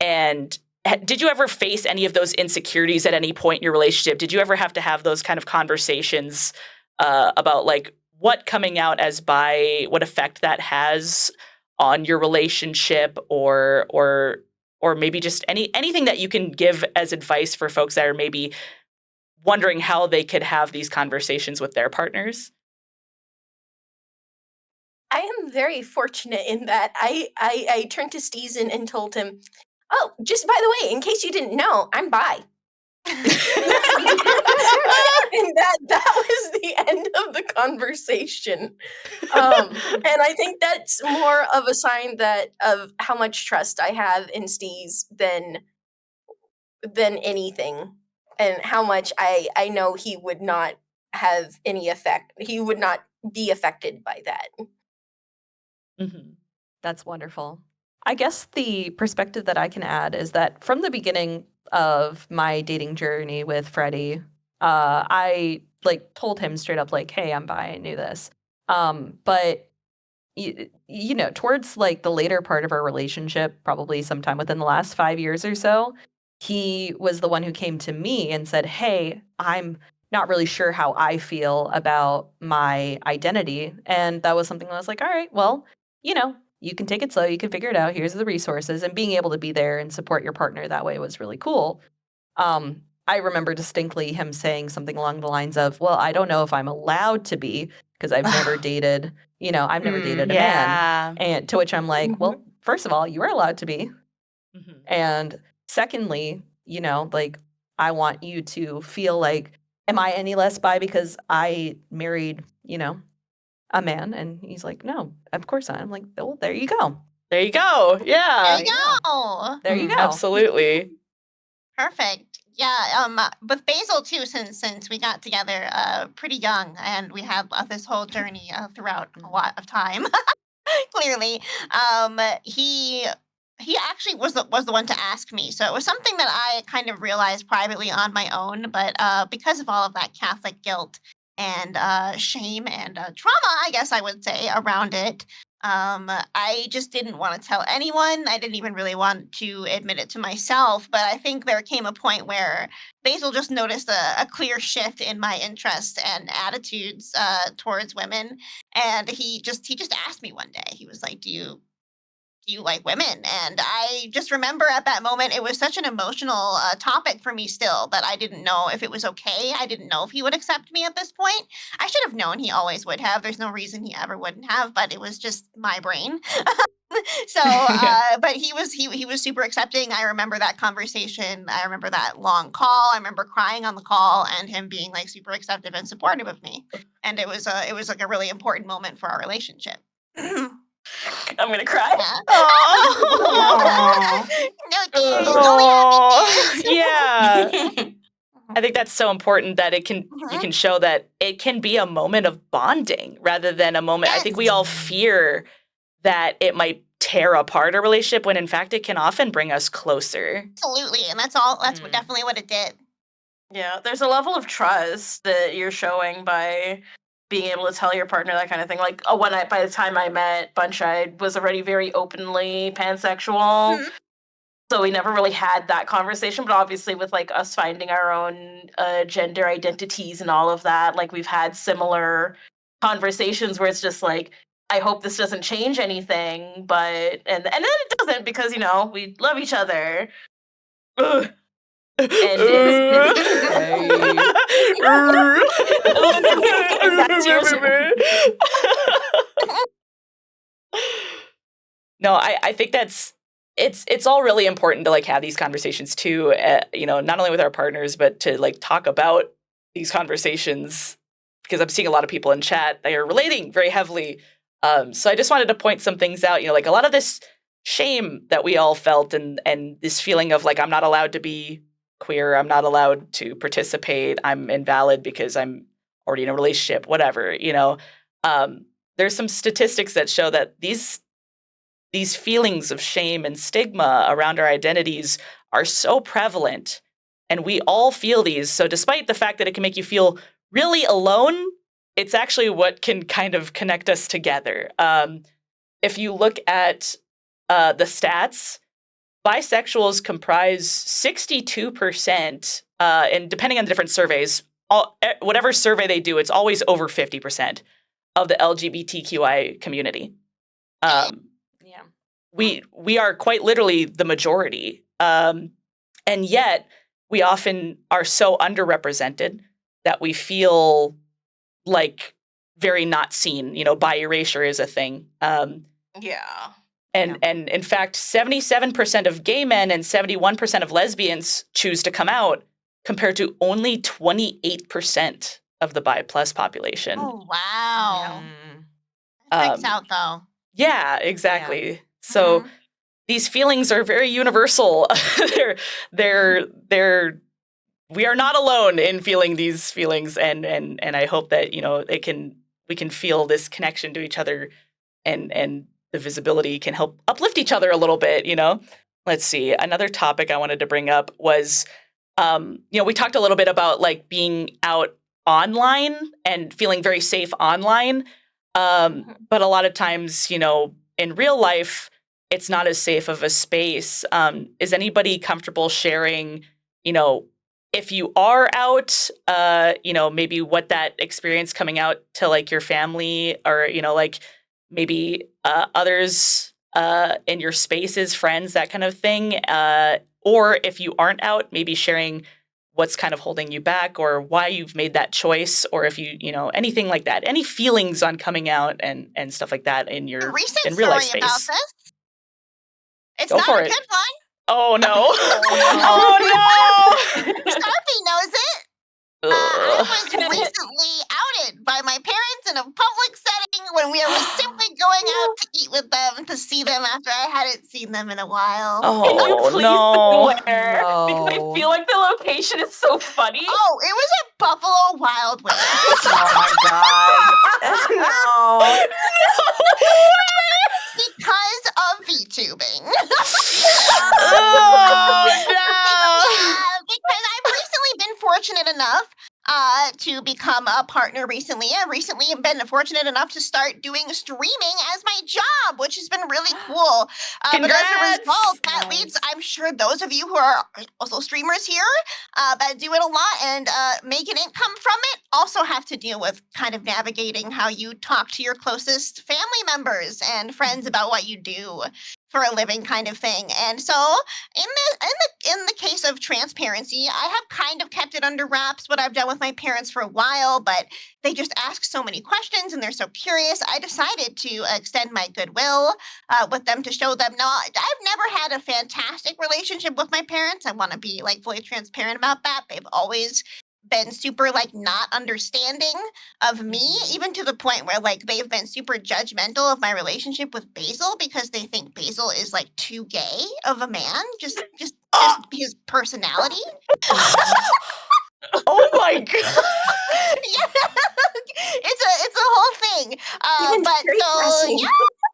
and did you ever face any of those insecurities at any point in your relationship? Did you ever have to have those kind of conversations about like what coming out as bi, what effect that has on your relationship, or maybe just anything that you can give as advice for folks that are maybe wondering how they could have these conversations with their partners? I am very fortunate in that I turned to Steezen and told him, oh, just by the way, in case you didn't know, I'm bi. conversation. And I think that's more of a sign of how much trust I have in Steez than anything, and how much I know he would not have any effect. He would not be affected by that. That's wonderful. I guess the perspective that I can add is that from the beginning of my dating journey with Freddie, I told him straight up hey, I'm bi, I knew this. But towards the later part of our relationship, probably sometime within the last 5 years or so, he was the one who came to me and said, hey, I'm not really sure how I feel about my identity. And that was something that I was like, all right, well, you can take it slow, you can figure it out. Here's the resources. And being able to be there and support your partner that way was really cool. I remember distinctly him saying something along the lines of, well, I don't know if I'm allowed to be because I've never dated, I've never dated a man. And to which I'm like, well, first of all, you are allowed to be. And secondly, I want you to feel like, am I any less bi because I married, a man? And he's like, no, of course not. I'm like, well, there you go. There you go. Yeah. There you go. There you go. Absolutely. Perfect. Yeah. With Basil too, since we got together pretty young, and we had this whole journey throughout a lot of time. Clearly, he actually was the one to ask me. So it was something that I kind of realized privately on my own. But because of all of that Catholic guilt and shame and trauma, I guess I would say, around it, I just didn't want to tell anyone. I didn't even really want to admit it to myself. But I think there came a point where Basil just noticed a clear shift in my interests and attitudes towards women. And he just asked me one day, he was like, do you like women? And I just remember at that moment, it was such an emotional topic for me still that I didn't know if it was okay. I didn't know if he would accept me at this point. I should have known he always would have. There's no reason he ever wouldn't have, but it was just my brain. So, but he was super accepting. I remember that conversation. I remember that long call. I remember crying on the call and him being super acceptive and supportive of me. And it was a really important moment for our relationship. I'm gonna cry. Aw. No tears. Only happy tears. Yeah. I think that's so important that you can show that it can be a moment of bonding rather than a moment. I think we all fear that it might tear apart a relationship when in fact it can often bring us closer. Absolutely. And that's definitely what it did. Yeah, there's a level of trust that you're showing by being able to tell your partner that kind of thing. By the time I met Bunch, I was already very openly pansexual. So we never really had that conversation, but obviously with us finding our own gender identities and all of that, we've had similar conversations where it's just I hope this doesn't change anything, but and then it doesn't because we love each other. Ugh. And No, I think it's all really important to have these conversations too, not only with our partners, but to talk about these conversations, because I'm seeing a lot of people in chat that are relating very heavily. So I just wanted to point some things out, a lot of this shame that we all felt and this feeling of I'm not allowed to be queer, I'm not allowed to participate, I'm invalid because I'm already in a relationship, whatever, there's some statistics that show that these feelings of shame and stigma around our identities are so prevalent, and we all feel these. So despite the fact that it can make you feel really alone, it's actually what can kind of connect us together. If you look at the stats, bisexuals comprise 62%, and depending on the different surveys, whatever survey they do, it's always over 50% of the LGBTQI community. We are quite literally the majority, and yet we often are so underrepresented that we feel very not seen. Bi erasure is a thing. And in fact, 77% of gay men and 71% of lesbians choose to come out, compared to only 28% of the bi plus population. Oh, wow. Mm. That checks Um, out, though. Yeah, exactly. So Mhm. these feelings are very universal. they're we are not alone in feeling these feelings, and I hope that we can feel this connection to each other, and the visibility can help uplift each other a little bit. Let's see. Another topic I wanted to bring up was, we talked a little bit about like being out online and feeling very safe online, but a lot of times, in real life, it's not as safe of a space. Is anybody comfortable sharing, if you are out, maybe what that experience coming out to like your family, or, like maybe others in your spaces, friends, that kind of thing. Or if you aren't out, maybe sharing what's kind of holding you back or why you've made that choice, or if anything like that, any feelings on coming out and stuff like that in A your recent real life story about space. this. It's Go not for a it. good one. Oh no. Oh Scarpy knows it. no. I Ugh. was recently outed by my parents in a public setting when we were simply going out to eat with them to see them after I hadn't seen them in a while. Can you Oh please no. say where? Because I No. feel like the location is so funny. Oh, it was at Buffalo Wild Wings. Oh my god. No. Because of VTubing. Oh no. Yeah, because I've recently been fortunate enough to become a partner recently. I've recently been fortunate enough to start doing streaming as my job, which has been really cool. But as a Congrats. result, that Nice. leads, I'm sure those of you who are also streamers here that do it a lot and make an income from it also have to deal with kind of navigating how you talk to your closest family members and friends about what you do for a living, kind of thing. And so in the case of transparency, I have kind of kept it under wraps what I've done with my parents for a while, but they just ask so many questions and they're so curious. I decided to extend my goodwill with them to show them. No, I've never had a fantastic relationship with my parents. I want to be like fully transparent about that. They've always been super like not understanding of me, even to the point where like they've been super judgmental of my relationship with Basil because they think Basil is like too gay of a man, just his personality. Oh my god. Yeah, it's a whole thing. Even But very so pressing. yeah,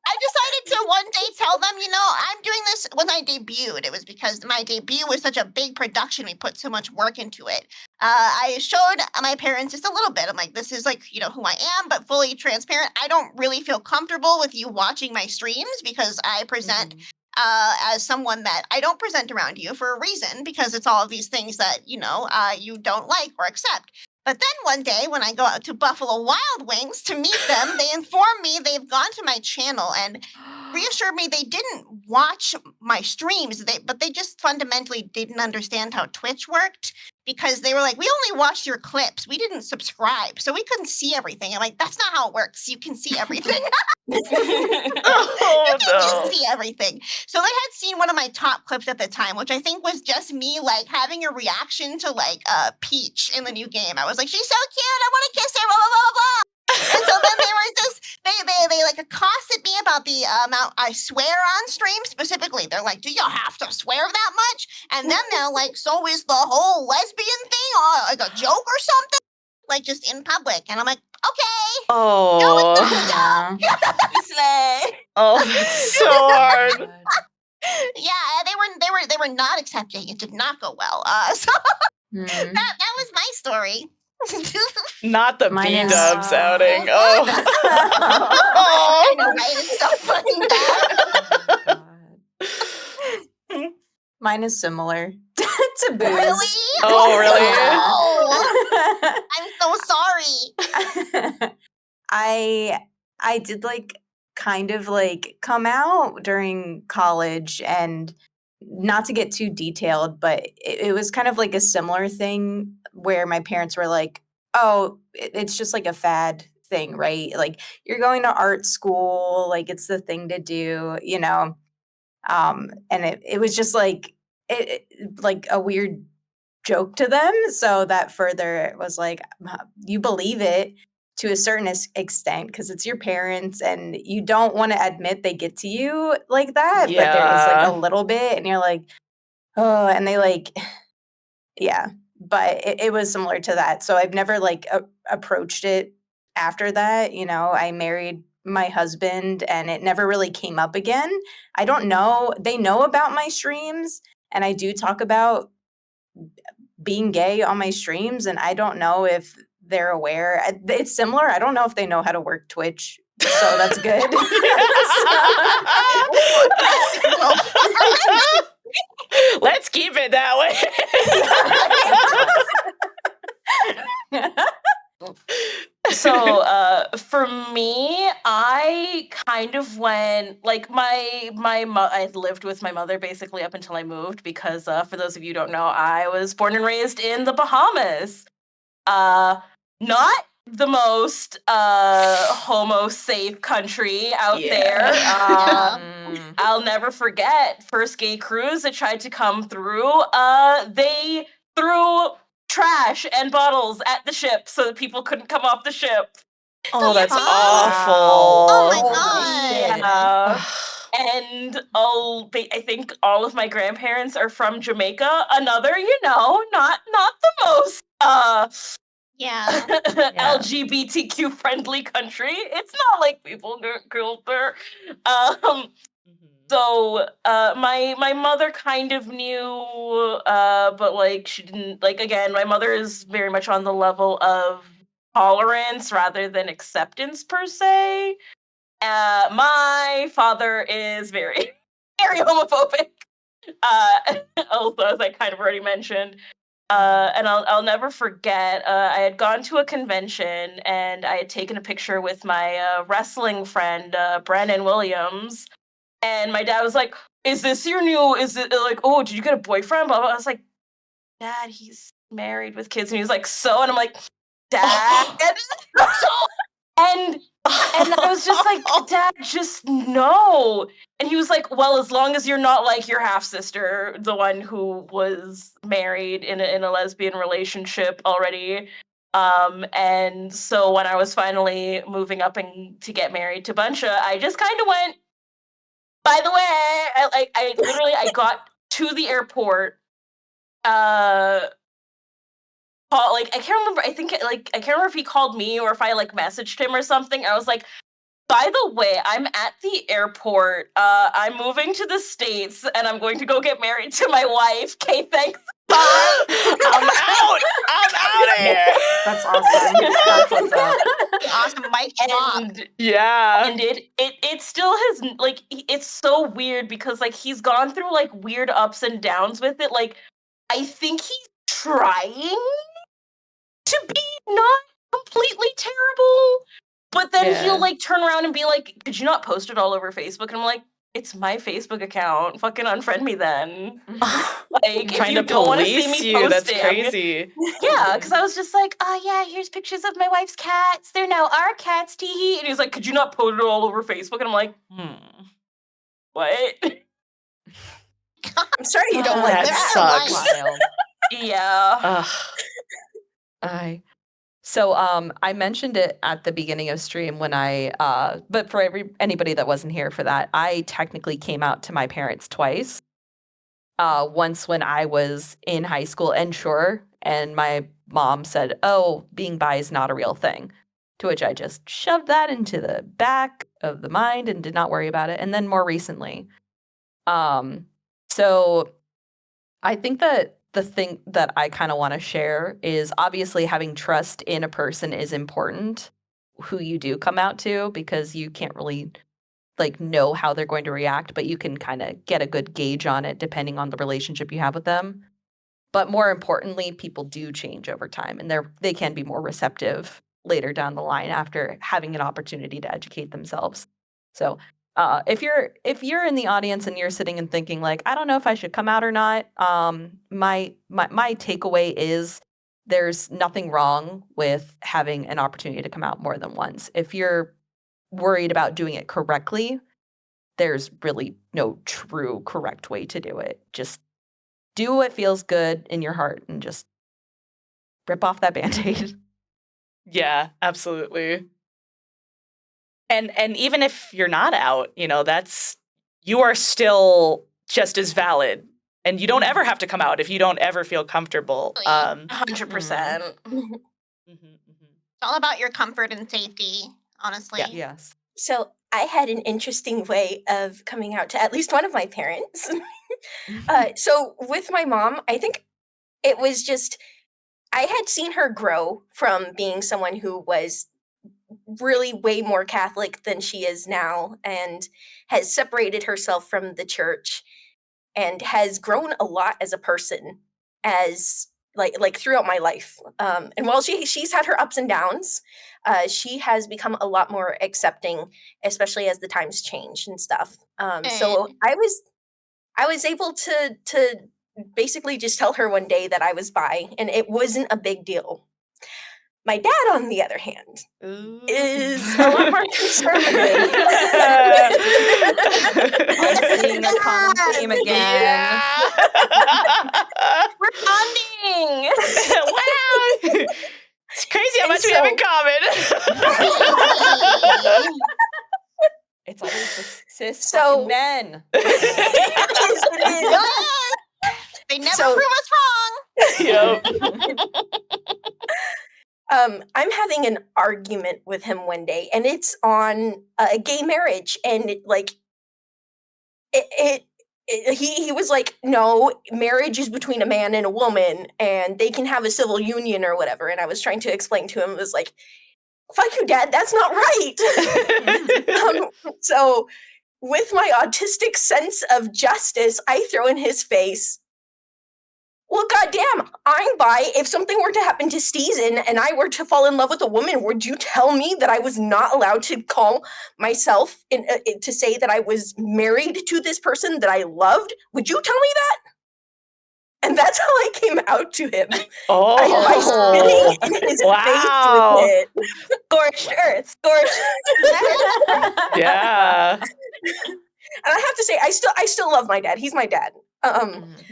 I decided to one day tell them, I'm doing this when I debuted. It was because my debut was such a big production. We put so much work into it. I showed my parents just a little bit. I'm like, this is like, who I am, but fully transparent. I don't really feel comfortable with you watching my streams because I present as someone that I don't present around you for a reason, because it's all of these things that, you don't like or accept. But then one day when I go out to Buffalo Wild Wings to meet them, they inform me they've gone to my channel and reassured me they didn't watch my streams, but they just fundamentally didn't understand how Twitch worked, because they were like, we only watched your clips. We didn't subscribe, so we couldn't see everything. I'm like, that's not how it works. You can see everything. Oh You can just no. see everything. So they had seen one of my top clips at the time, which I think was just me like having a reaction to like Peach in the new game. I was like, she's so cute, I want to kiss her, blah blah blah blah. And so then they were just they like accosted me about the amount I swear on stream specifically. They're like, do you have to swear that much? And then they're like, so is the whole lesbian thing like a joke or something? Like just in public. And I'm like, okay. Oh. Yeah. Slay. Oh, that's so hard. Yeah, they were not accepting. It did not go well. So Hmm. that was my story. Not the Mine is- B-dubs outing. I Oh. know, right? It's so fucking bad. Oh, God. Mine is similar to booze. Really? Oh, really? No. I'm so sorry. I did like kind of like come out during college, and not to get too detailed, but it was kind of like a similar thing where my parents were like, oh, it's just like a fad thing, right? Like you're going to art school, like it's the thing to do, and it was just like like a weird joke to them. So that further was like, you believe it to a certain extent because it's your parents and you don't want to admit they get to you like that. But there is like a little bit and you're like, oh, and they like, yeah. But it was similar to that. So I've never like approached it after that. You know, I married my husband and it never really came up again. I don't know. They know about my streams and I do talk about being gay on my streams and I don't know if they're aware. It's similar. I don't know if they know how to work Twitch. So that's good. Let's keep it that way. So for me, I kind of went like I lived with my mother basically up until I moved because for those of you who don't know, I was born and raised in the Bahamas. Not the most homo safe country out there. I'll never forget first gay cruise that tried to come through. They threw trash and bottles at the ship so that people couldn't come off the ship. Oh, that's Wow. awful. Oh my god. Yeah. And I think all of my grandparents are from Jamaica. Another, not the most Yeah. LGBTQ friendly country. It's not like people get killed there. So my mother kind of knew, but like she didn't like. Again, my mother is very much on the level of tolerance rather than acceptance per se. My father is very very homophobic. Also, as I kind of already mentioned. And I'll never forget. I had gone to a convention and I had taken a picture with my wrestling friend Brandon Williams. And my dad was like, "Is this your new? Is it like? Oh, did you get a boyfriend?" Blah, blah. I was like, "Dad, he's married with kids." And he was like, "So?" And I'm like, "Dad." and I was just like, "Dad, just no." And he was like, "Well, as long as you're not like your half sister, the one who was married in a lesbian relationship already." And so when I was finally moving up and to get married to Buncha, I just kind of went. By the way, I literally I got to the airport. I can't remember. I can't remember if he called me or if I like messaged him or something. I was like, by the way, I'm at the airport. I'm moving to the States and I'm going to go get married to my wife. Okay, thanks. Bye. I'm out of here. That's awesome. That's what's up. Awesome. Mike drop. And Yeah. And it still has like it's so weird because like he's gone through like weird ups and downs with it. Like I think he's trying to be not completely terrible, but then he'll like turn around and be like, "Did you not post it all over Facebook?" And I'm like, "It's my Facebook account. Fucking unfriend me then." Like Trying if you to don't want to see police me you. That's posting, crazy. yeah, because I was just like, "Oh yeah, here's pictures of my wife's cats. They're now our cats, teehee." And he was like, "Could you not post it all over Facebook?" And I'm like, "What?" I'm sorry you don't like That that. sucks. Wild. Yeah. So I mentioned it at the beginning of stream when but for anybody that wasn't here for that, I technically came out to my parents twice. Once when I was in high school and my mom said, "Oh, being bi is not a real thing." To which I just shoved that into the back of the mind and did not worry about it. And then more recently. So I think that the thing that I kind of want to share is obviously having trust in a person is important, who you do come out to, because you can't really like know how they're going to react, but you can kind of get a good gauge on it depending on the relationship you have with them. But more importantly, people do change over time and they can be more receptive later down the line after having an opportunity to educate themselves. So if you're in the audience and you're sitting and thinking like, I don't know if I should come out or not, my takeaway is there's nothing wrong with having an opportunity to come out more than once. If you're worried about doing it correctly, there's really no true correct way to do it. Just do what feels good in your heart and just rip off that Band-Aid. Yeah, absolutely. And even if you're not out, you are still just as valid. And you don't ever have to come out if you don't ever feel comfortable. 100%. Mhm, mhm. It's all about your comfort and safety, honestly. Yes. So I had an interesting way of coming out to at least one of my parents. So with my mom, I think it was just, I had seen her grow from being someone who was really way more Catholic than she is now and has separated herself from the church and has grown a lot as a person as like throughout my life. And while she's had her ups and downs, she has become a lot more accepting, especially as the times change and stuff. So I was able to basically just tell her one day that I was bi, and it wasn't a big deal. My dad, on the other hand, is a lot more conservative. I'm seeing a common theme again. Yeah. We're bonding. Wow. It's crazy how And much we have in common. It's always the cis So- fucking men. They never So- prove us wrong. Yep. I'm having an argument with him one day, and it's on gay marriage, and he was like, no, marriage is between a man and a woman, and they can have a civil union or whatever. And I was trying to explain to him, it was like, fuck you, Dad, that's not right. So with my autistic sense of justice, I throw in his face, well, goddamn, I'm bi. If something were to happen to Steezen and I were to fall in love with a woman, would you tell me that I was not allowed to call myself to say that I was married to this person that I loved? Would you tell me that? And that's how I came out to him. By spitting in his Wow. face with it. Scorched earth. Scorched. Yeah. And I have to say, I still love my dad. He's my dad.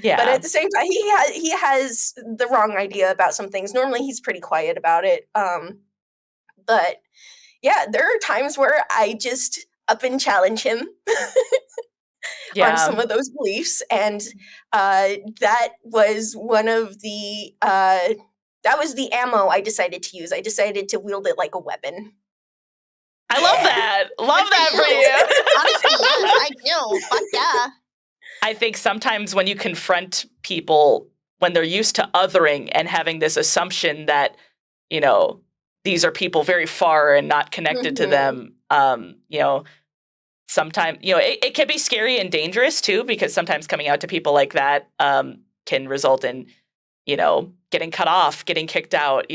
Yeah. But at the same time, he has the wrong idea about some things. Normally, he's pretty quiet about it. But yeah, there are times where I just up and challenge him on some of those beliefs, and that was one of the that was the ammo I decided to use. I decided to wield it like a weapon. I love that. Love that for you. Honestly, yes, I do. Fuck yeah. I think sometimes when you confront people when they're used to othering and having this assumption that, these are people very far and not connected to them, sometimes, it can be scary and dangerous too, because sometimes coming out to people like that can result in, getting cut off, getting kicked out,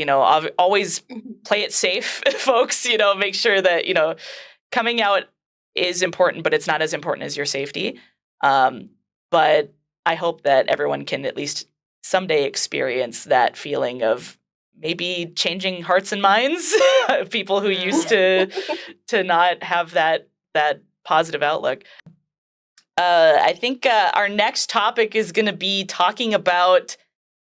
always play it safe, folks, make sure that, coming out is important, but it's not as important as your safety. But I hope that everyone can at least someday experience that feeling of maybe changing hearts and minds of people who used to not have that positive outlook. I think our next topic is going to be talking about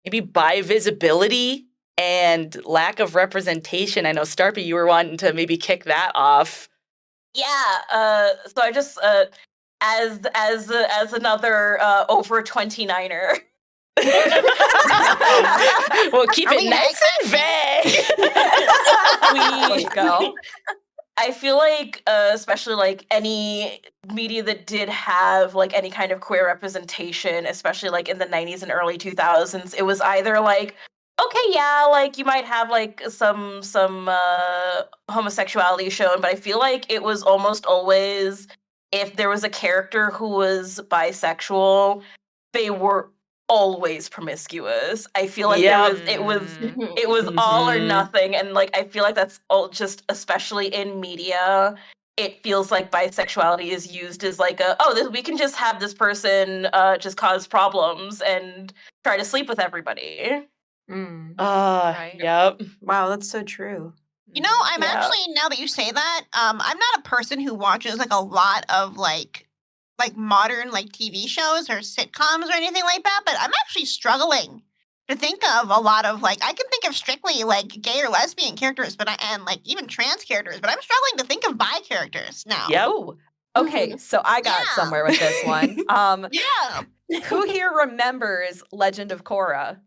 maybe bi-visibility and lack of representation. I know, Starpy, you were wanting to maybe kick that off. Yeah. So I just as another over 29er. We'll keep Are it we nice and vague. Let's go. I feel like, especially like any media that did have like any kind of queer representation, especially like in the 90s and early 2000s, it was either like, okay, yeah, like you might have like some homosexuality shown, but I feel like it was almost always, if there was a character who was bisexual, they were always promiscuous. I feel like it was all or nothing, and like I feel like that's all just, especially in media, it feels like bisexuality is used as like we can just have this person just cause problems and try to sleep with everybody. Right. Yep. Wow, that's so true. You know, I'm actually, now that you say that, I'm not a person who watches like a lot of like like modern like TV shows or sitcoms or anything like that, but I'm actually struggling to think of a lot of like I can think of strictly like gay or lesbian characters, and like even trans characters, but I'm struggling to think of bi characters now. Yep. Ooh. Okay, so I got Yeah. somewhere with this one. Yeah. Who here remembers Legend of Korra?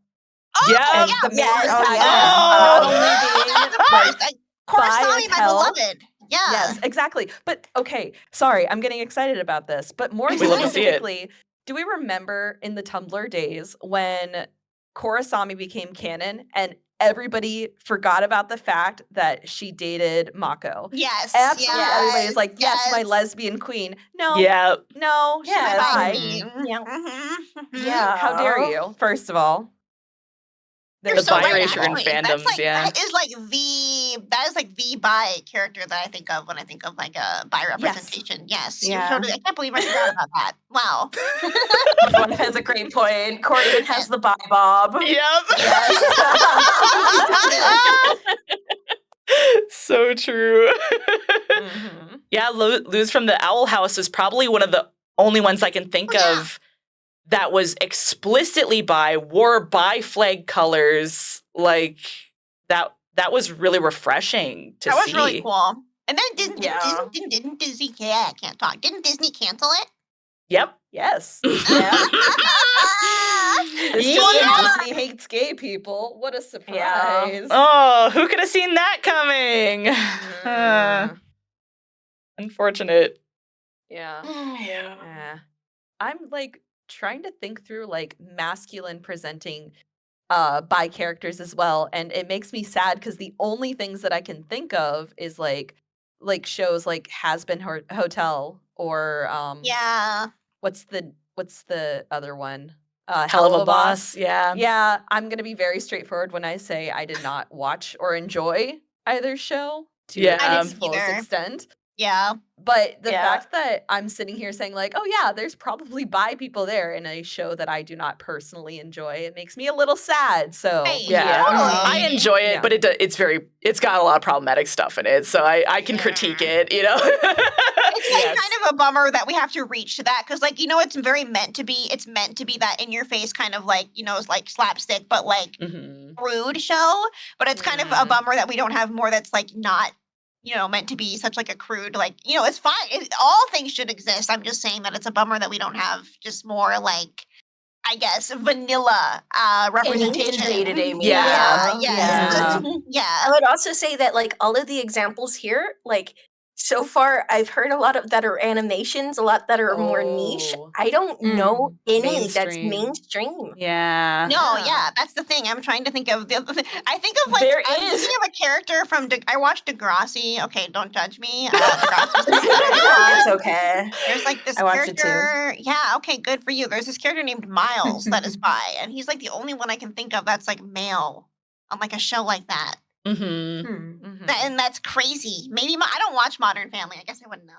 Yep. And the main Yes. protagonist Oh, not yeah. only being like Korrasami, as my hell. beloved. Yeah. yes, exactly. But okay, sorry, I'm getting excited about this. But more We love to see it. specifically, do we remember in the Tumblr days when Korrasami became canon and everybody forgot about the fact that she dated Mako? Yes. Absolutely, yes, everybody's like, yes, my yes. lesbian queen. No, Yeah. no, she's Yes. bi. Queen. Yeah. Mhm. Yeah. How dare you? First of all, You're The so right, bi-erasure in actually. fandoms, That's yeah. That is like the bi character that I think of when I think of like a bi representation. Yes. You're Yeah. totally, I can't believe I forgot about that. Wow. Everyone has a great point. Corey even has the bi bob. So true. Mhm. Yeah, Luz from the Owl House is probably one of the only ones I can think yeah. of that was explicitly bi, wore bi flag colors. Like that was really refreshing to That was see. really cool. And then didn't Disney? Yeah, I can't talk. Didn't Disney cancel it? Yep. Yes. Yeah. This Yeah. just in, Disney hates gay people. What a surprise. Oh, who could have seen that coming? Mm. Unfortunate. Yeah. Yeah. Yeah. I'm like trying to think through like masculine presenting bi characters as well, and it makes me sad because the only things that I can think of is like shows like Has Been Hotel or Yeah. what's the other one? Hell of a boss. Yeah. Yeah, I'm gonna be very straightforward when I say I did not watch or enjoy either show to Yeah. I its didn't fullest either. extent. Yeah. But the Yeah. fact that I'm sitting here saying like, oh yeah, there's probably bi people there in a show that I do not personally enjoy, it makes me a little sad. So Right. Yeah. Totally. I enjoy it, Yeah. but it's got a lot of problematic stuff in it, so I can Yeah. critique it, you know. It's like Yes. kind of a bummer that we have to reach to that because, like, it's very meant to be. It's meant to be that in your face kind of like, it's like slapstick, but like Mhm. rude show. But it's kind of a Mhm. bummer that we don't have more that's like not, meant to be such like a crude, like, it's fine. All things should exist. I'm just saying that it's a bummer that we don't have just more like, I guess, vanilla representation. In day-to-day media. Yeah. Yes. Yeah. I would also say that like all of the examples here, like so far I've heard a lot of that are animations, a lot that are more niche. Oh. I don't know any that's Mainstream. mainstream. Yeah. No, Yeah. yeah, that's the thing. I'm trying to think of I think of like There I'm is. thinking of a character from. I watched Degrassi. Okay, don't judge me. Degrassi's It's okay. There's like this I watched it too. character. Yeah, okay, good for you. There's this character named Miles that is bi, and he's like the only one I can think of that's like male on like a show like that. Mhm. Mhm. And that's crazy. Maybe I don't watch Modern Family. I guess I wouldn't know.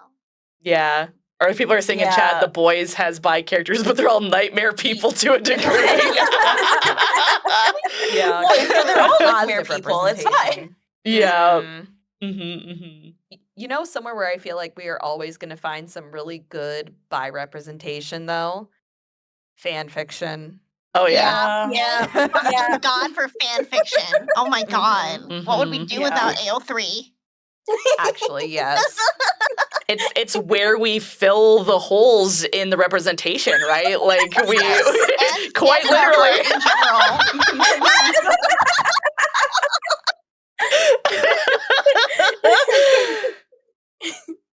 Yeah. Or if people are saying in chat, Yeah. The Boys has bi characters, but they're all nightmare people to a degree. Yeah. Well, if they're all Positive queer people, it's fine. representation. Yeah. Mhm. Mhm. You know, somewhere where I feel like we are always going to find some really good bi representation, though? Fan fiction. Oh yeah. Yeah. Fucking Yeah. God for fan fiction. Oh my God. What would we Mhm. do without AO3? Actually, yes. It's where we fill the holes in the representation, right? Like we And quite and our literally. work in general.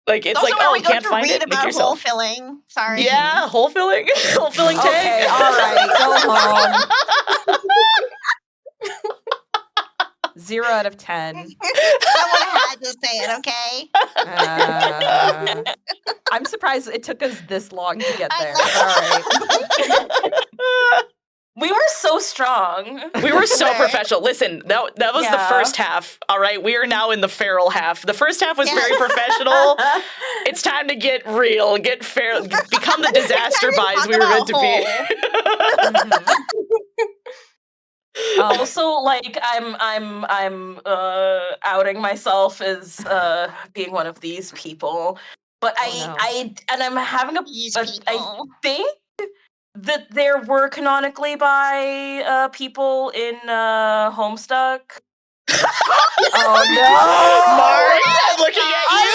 Like it's also like, where oh, we go can't to find read it, make about hole yourself. filling. Sorry. Yeah, hole filling, hole filling Okay, tag. all right, go home. 0 out of 10. Someone had to say it, okay? I'm surprised it took us this long to get I there. know. All right. We were so strong. We were so Right. professional. Listen, that was the Yeah. first half. All right, we are now in the feral half. The first half was Yeah. very professional. It's time to get real, get feral, become the disaster Time to buys talk we were meant about to be. Also, like I'm outing myself as being one of these people. But no. I'm having a These but I people. think that there were canonically bi people in Homestuck. Oh no! Mari, I'm looking at you.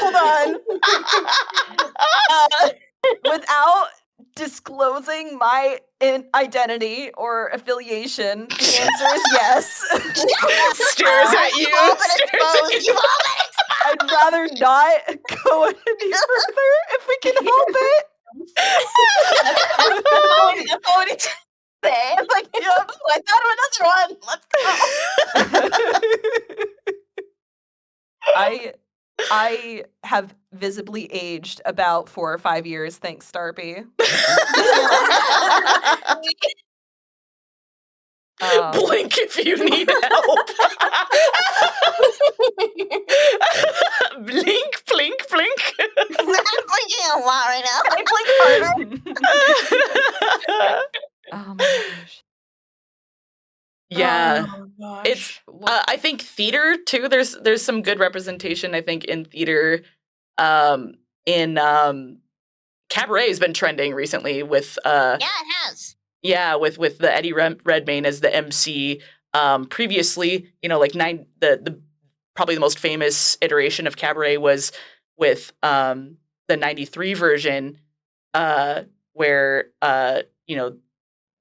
Hold on. Without disclosing my identity or affiliation, the answer is yes. Stares at you. You've all been stares at exposed. you. You've all been I'd rather not go any further if we can help it. That's all we need to say. I'm like, yep, I thought of another one. Let's go. I have visibly aged about 4 or 5 years, thanks, Starby. Blink if you need help. Blink, blink, blink. I'm blinking a lot right now. I blink harder. Oh my gosh. Yeah. Oh, gosh. It's I think theater too. There's some good representation, I think, in theater. In cabaret has been trending recently with Yeah, it has. with the Eddie Redmayne as the MC. Previously, like the probably the most famous iteration of cabaret was with the 93 version, where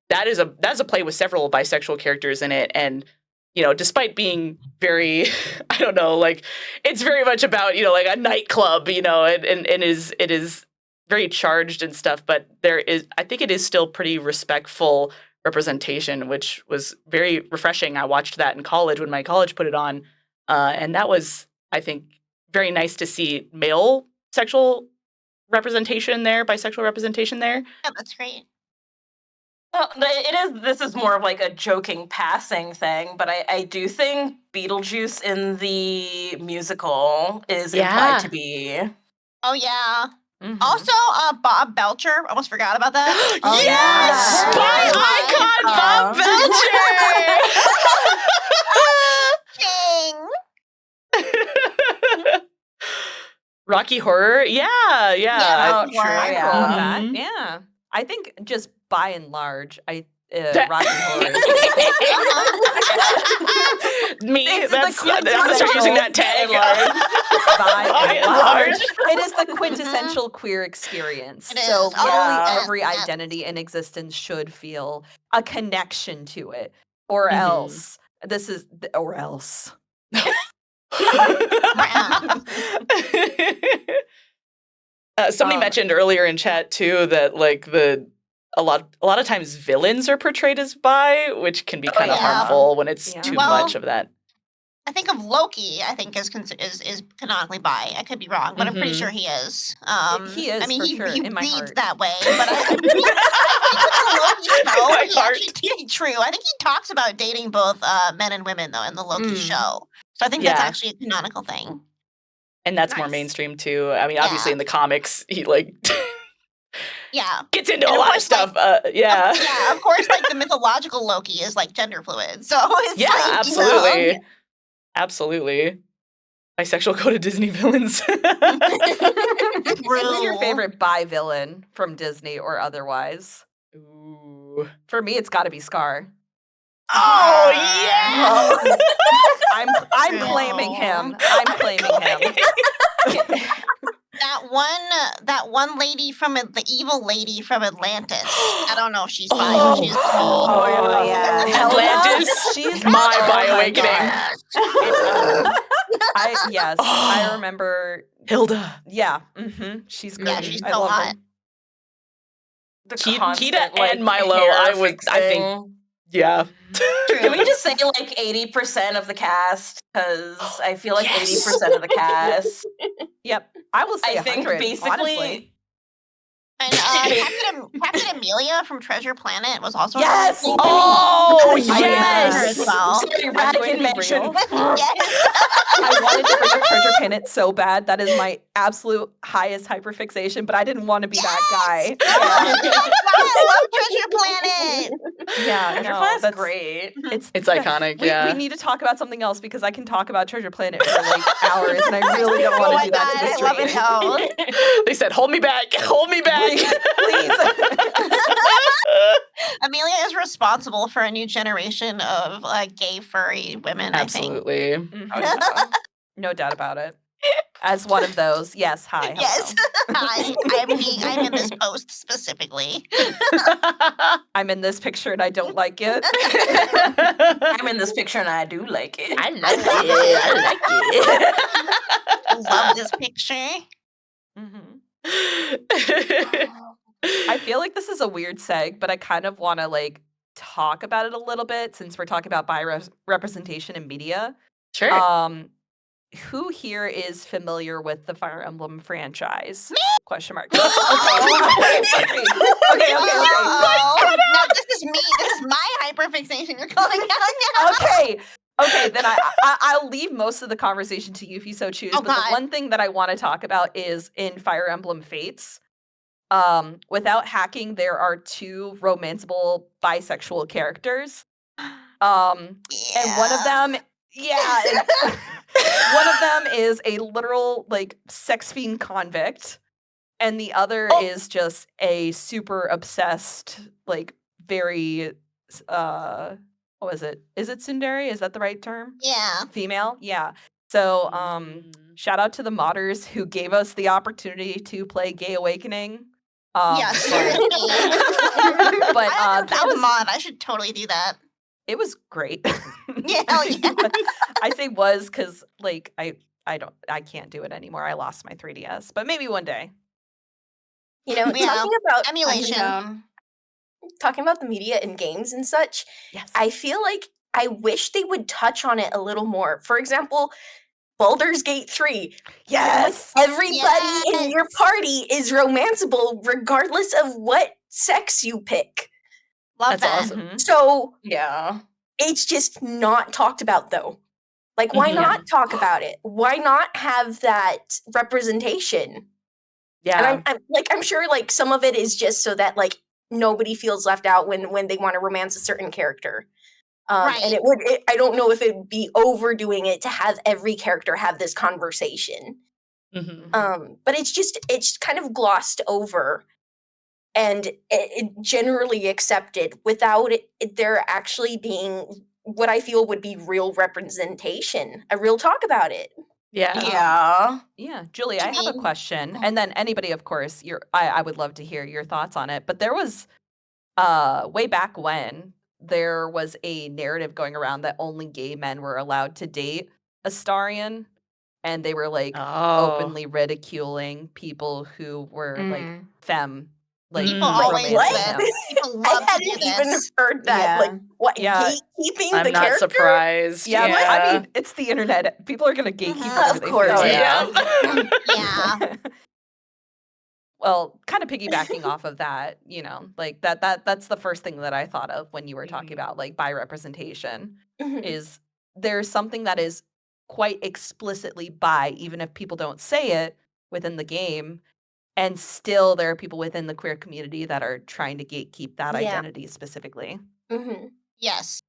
that's a play with several bisexual characters in it, and despite being very, I don't know, like it's very much about like a nightclub, and it is very charged and stuff, but I think it is still pretty respectful representation, which was very refreshing. I watched that in college when my college put it on, and that was, I think, very nice to see male sexual representation there, bisexual representation there. Yeah, that's great. Well, this is more of like a joking passing thing, but I do think Beetlejuice in the musical is implied to be. Oh yeah. Mhm. Also, Bob Belcher. Almost forgot about that. Oh, Yes! yeah. Spy icon Bob Belcher! King. Rocky Horror, yeah. Yeah, Oh, that's true, true. I yeah. roll with that. Mhm. Yeah. I think just by and large, That- Rocky Horror. Me, It's the I'm gonna start using that tag. By By and and large. large. It is the quintessential queer experience. It is. So literally Yeah. every Yeah. identity in existence should feel a connection to it, or Mhm. else or else. Somebody Um, mentioned earlier in chat too that like a lot of times villains are portrayed as bi, which can be kind of yeah. harmful when it's Yeah. too Well, much of that. I think of Loki. I think is canonically bi. I could be wrong, but I'm pretty Mhm. sure he is. He is, I mean, for he sure, he in my reads heart. that way, but I think the Loki In show, my he heart. actually true. I think he talks about dating both men and women though in the Loki Mm. show. So I think that's Yeah. actually a canonical thing. And that's more Nice. mainstream too. I mean, obviously Yeah. in the comics, he like Yeah. gets into And a of lot of course, like, stuff. Yeah. Yeah, of course, like the mythological Loki is like gender fluid. So it's Yeah, like, absolutely. Absolutely. Bisexual coded Disney villains. You know, Who's your True. favorite bi villain from Disney or otherwise? Ooh. For me, it's got to be Scar. Oh yeah. I'm True. claiming him. I'm claiming him. That one lady from the evil lady from Atlantis. I don't know if she's bi. Oh. She's Oh, yeah. Atlantis, She's my oh bi my awakening. gosh. I Oh. remember. Hilda. Yeah, she's great. Yeah, she's I so love hot. her. The Keita constant, and Milo, hair I think fixing. yeah. Can we just say like 80% of the cast? Because I feel like 80% of the cast. Yep, I will say I think 100, basically. honestly. And Captain Amelia from Treasure Planet was also Yes! really Oh I like her yes. as well. Sorry, I'm going to Radican be mention. real. Yes. I wanted to bring up Treasure Planet so bad. That is my absolute highest hyperfixation, but I didn't want to be that guy. No, I love Treasure Planet. Yeah, Treasure no, Planet's that's great. It's iconic. We need to talk about something else because I can talk about Treasure Planet for like hours, and I really don't want Oh to my do that to the God, I love it stream. though. They said, "Hold me back, hold me back." Please. Amelia is responsible for a new generation of gay furry women, Absolutely. Mhm. Oh, yeah. No doubt about it. As one of those, yes. Hi. I think. Yes. Hi, I'm in this post specifically. I'm in this picture and I don't like it. I'm in this picture and I do like it. I like it. I like Love this picture. Mhm. it. I feel like this is a weird seg, but I kind of want to like talk about it a little bit since we're talking about representation in media. Sure. Who here is familiar with the Fire Emblem franchise? Question mark. Me! Okay. Okay. Oh, no, this is me. This is my hyperfixation you're calling out now. Okay, then I'll leave most of the conversation to you if you so choose. Oh, but the God. one thing that I want to talk about is in Fire Emblem Fates. Without hacking, there are 2 romanceable bisexual characters. And one of them, one of them is a literal like sex fiend convict, and the other is just a super obsessed, like very what was it? Is it tsundere? Is that the right term? Yeah. Female? Yeah. So shout out to the modders who gave us the opportunity to play Gay Awakening. Yeah, seriously. But I never that played the was mod. I should totally do that. it was great. Yeah, hell yeah. I say was because like I can't do it anymore. I lost my 3DS, but maybe one day. You know, Yeah. talking about Emulation. talking about the media and games and such, Yes. I feel like I wish they would touch on it a little more. For example, Baldur's Gate 3. Yes. Everybody in Yes. your party is romanceable regardless of what sex you pick. Love That's that. awesome. Mhm. So Yeah. it's just not talked about though. Like, why Mhm. not talk about it? Why not have that representation? Yeah. And I'm sure like some of it is just so that like nobody feels left out when they want to romance a certain character. Right. And I don't know if it would be overdoing it to have every character have this conversation. Mhm. But it's kind of glossed over and it generally accepted without there actually being what I feel would be real representation, a real talk about it. Yeah. Yeah. Yeah, Julie, I have a mean- question, and then anybody, of course, I would love to hear your thoughts on it. But there was way back when there was a narrative going around that only gay men were allowed to date Astarion, and they were like Oh. openly ridiculing people who were like femme. Like People Mm. always What? do this. People I love to do hadn't even this. heard that. Like, Yeah. what, Yeah. gatekeeping I'm the not character? surprised. Yeah, Yeah. but I mean, it's the internet. People are gonna gatekeep Mhm. whatever Of they course. feel like. Yeah. Yeah. Well, kind of piggybacking off of that, you know, like that's the first thing that I thought of when you were talking about like bi representation Mhm. is there's something that is quite explicitly bi, even if people don't say it within the game. And still there are people within the queer community that are trying to gatekeep that Yeah. identity specifically. Mhm. Yes.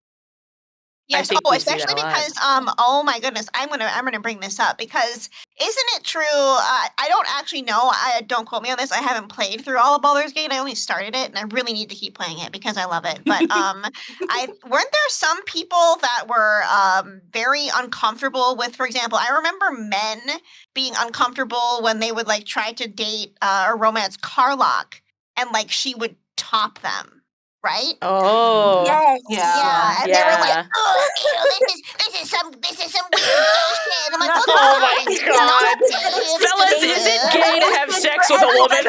Yes. think Oh, we see that especially a lot. because oh my goodness, I'm gonna bring this up because isn't it true? I don't actually know. Don't quote me on this. I haven't played through all of Baldur's Gate. I only started it, and I really need to keep playing it because I love it. But weren't there some people that were very uncomfortable with, for example, I remember men being uncomfortable when they would like try to date or romance Carlock, and like she would top them. Right? Oh. Yes. Yeah, and they were like, Yeah. "Oh, this is some weird gay shit." I'm like, "Well, Oh no, my it's God. not gay, it's Fellas, just is it weird." gay to have sex with a woman?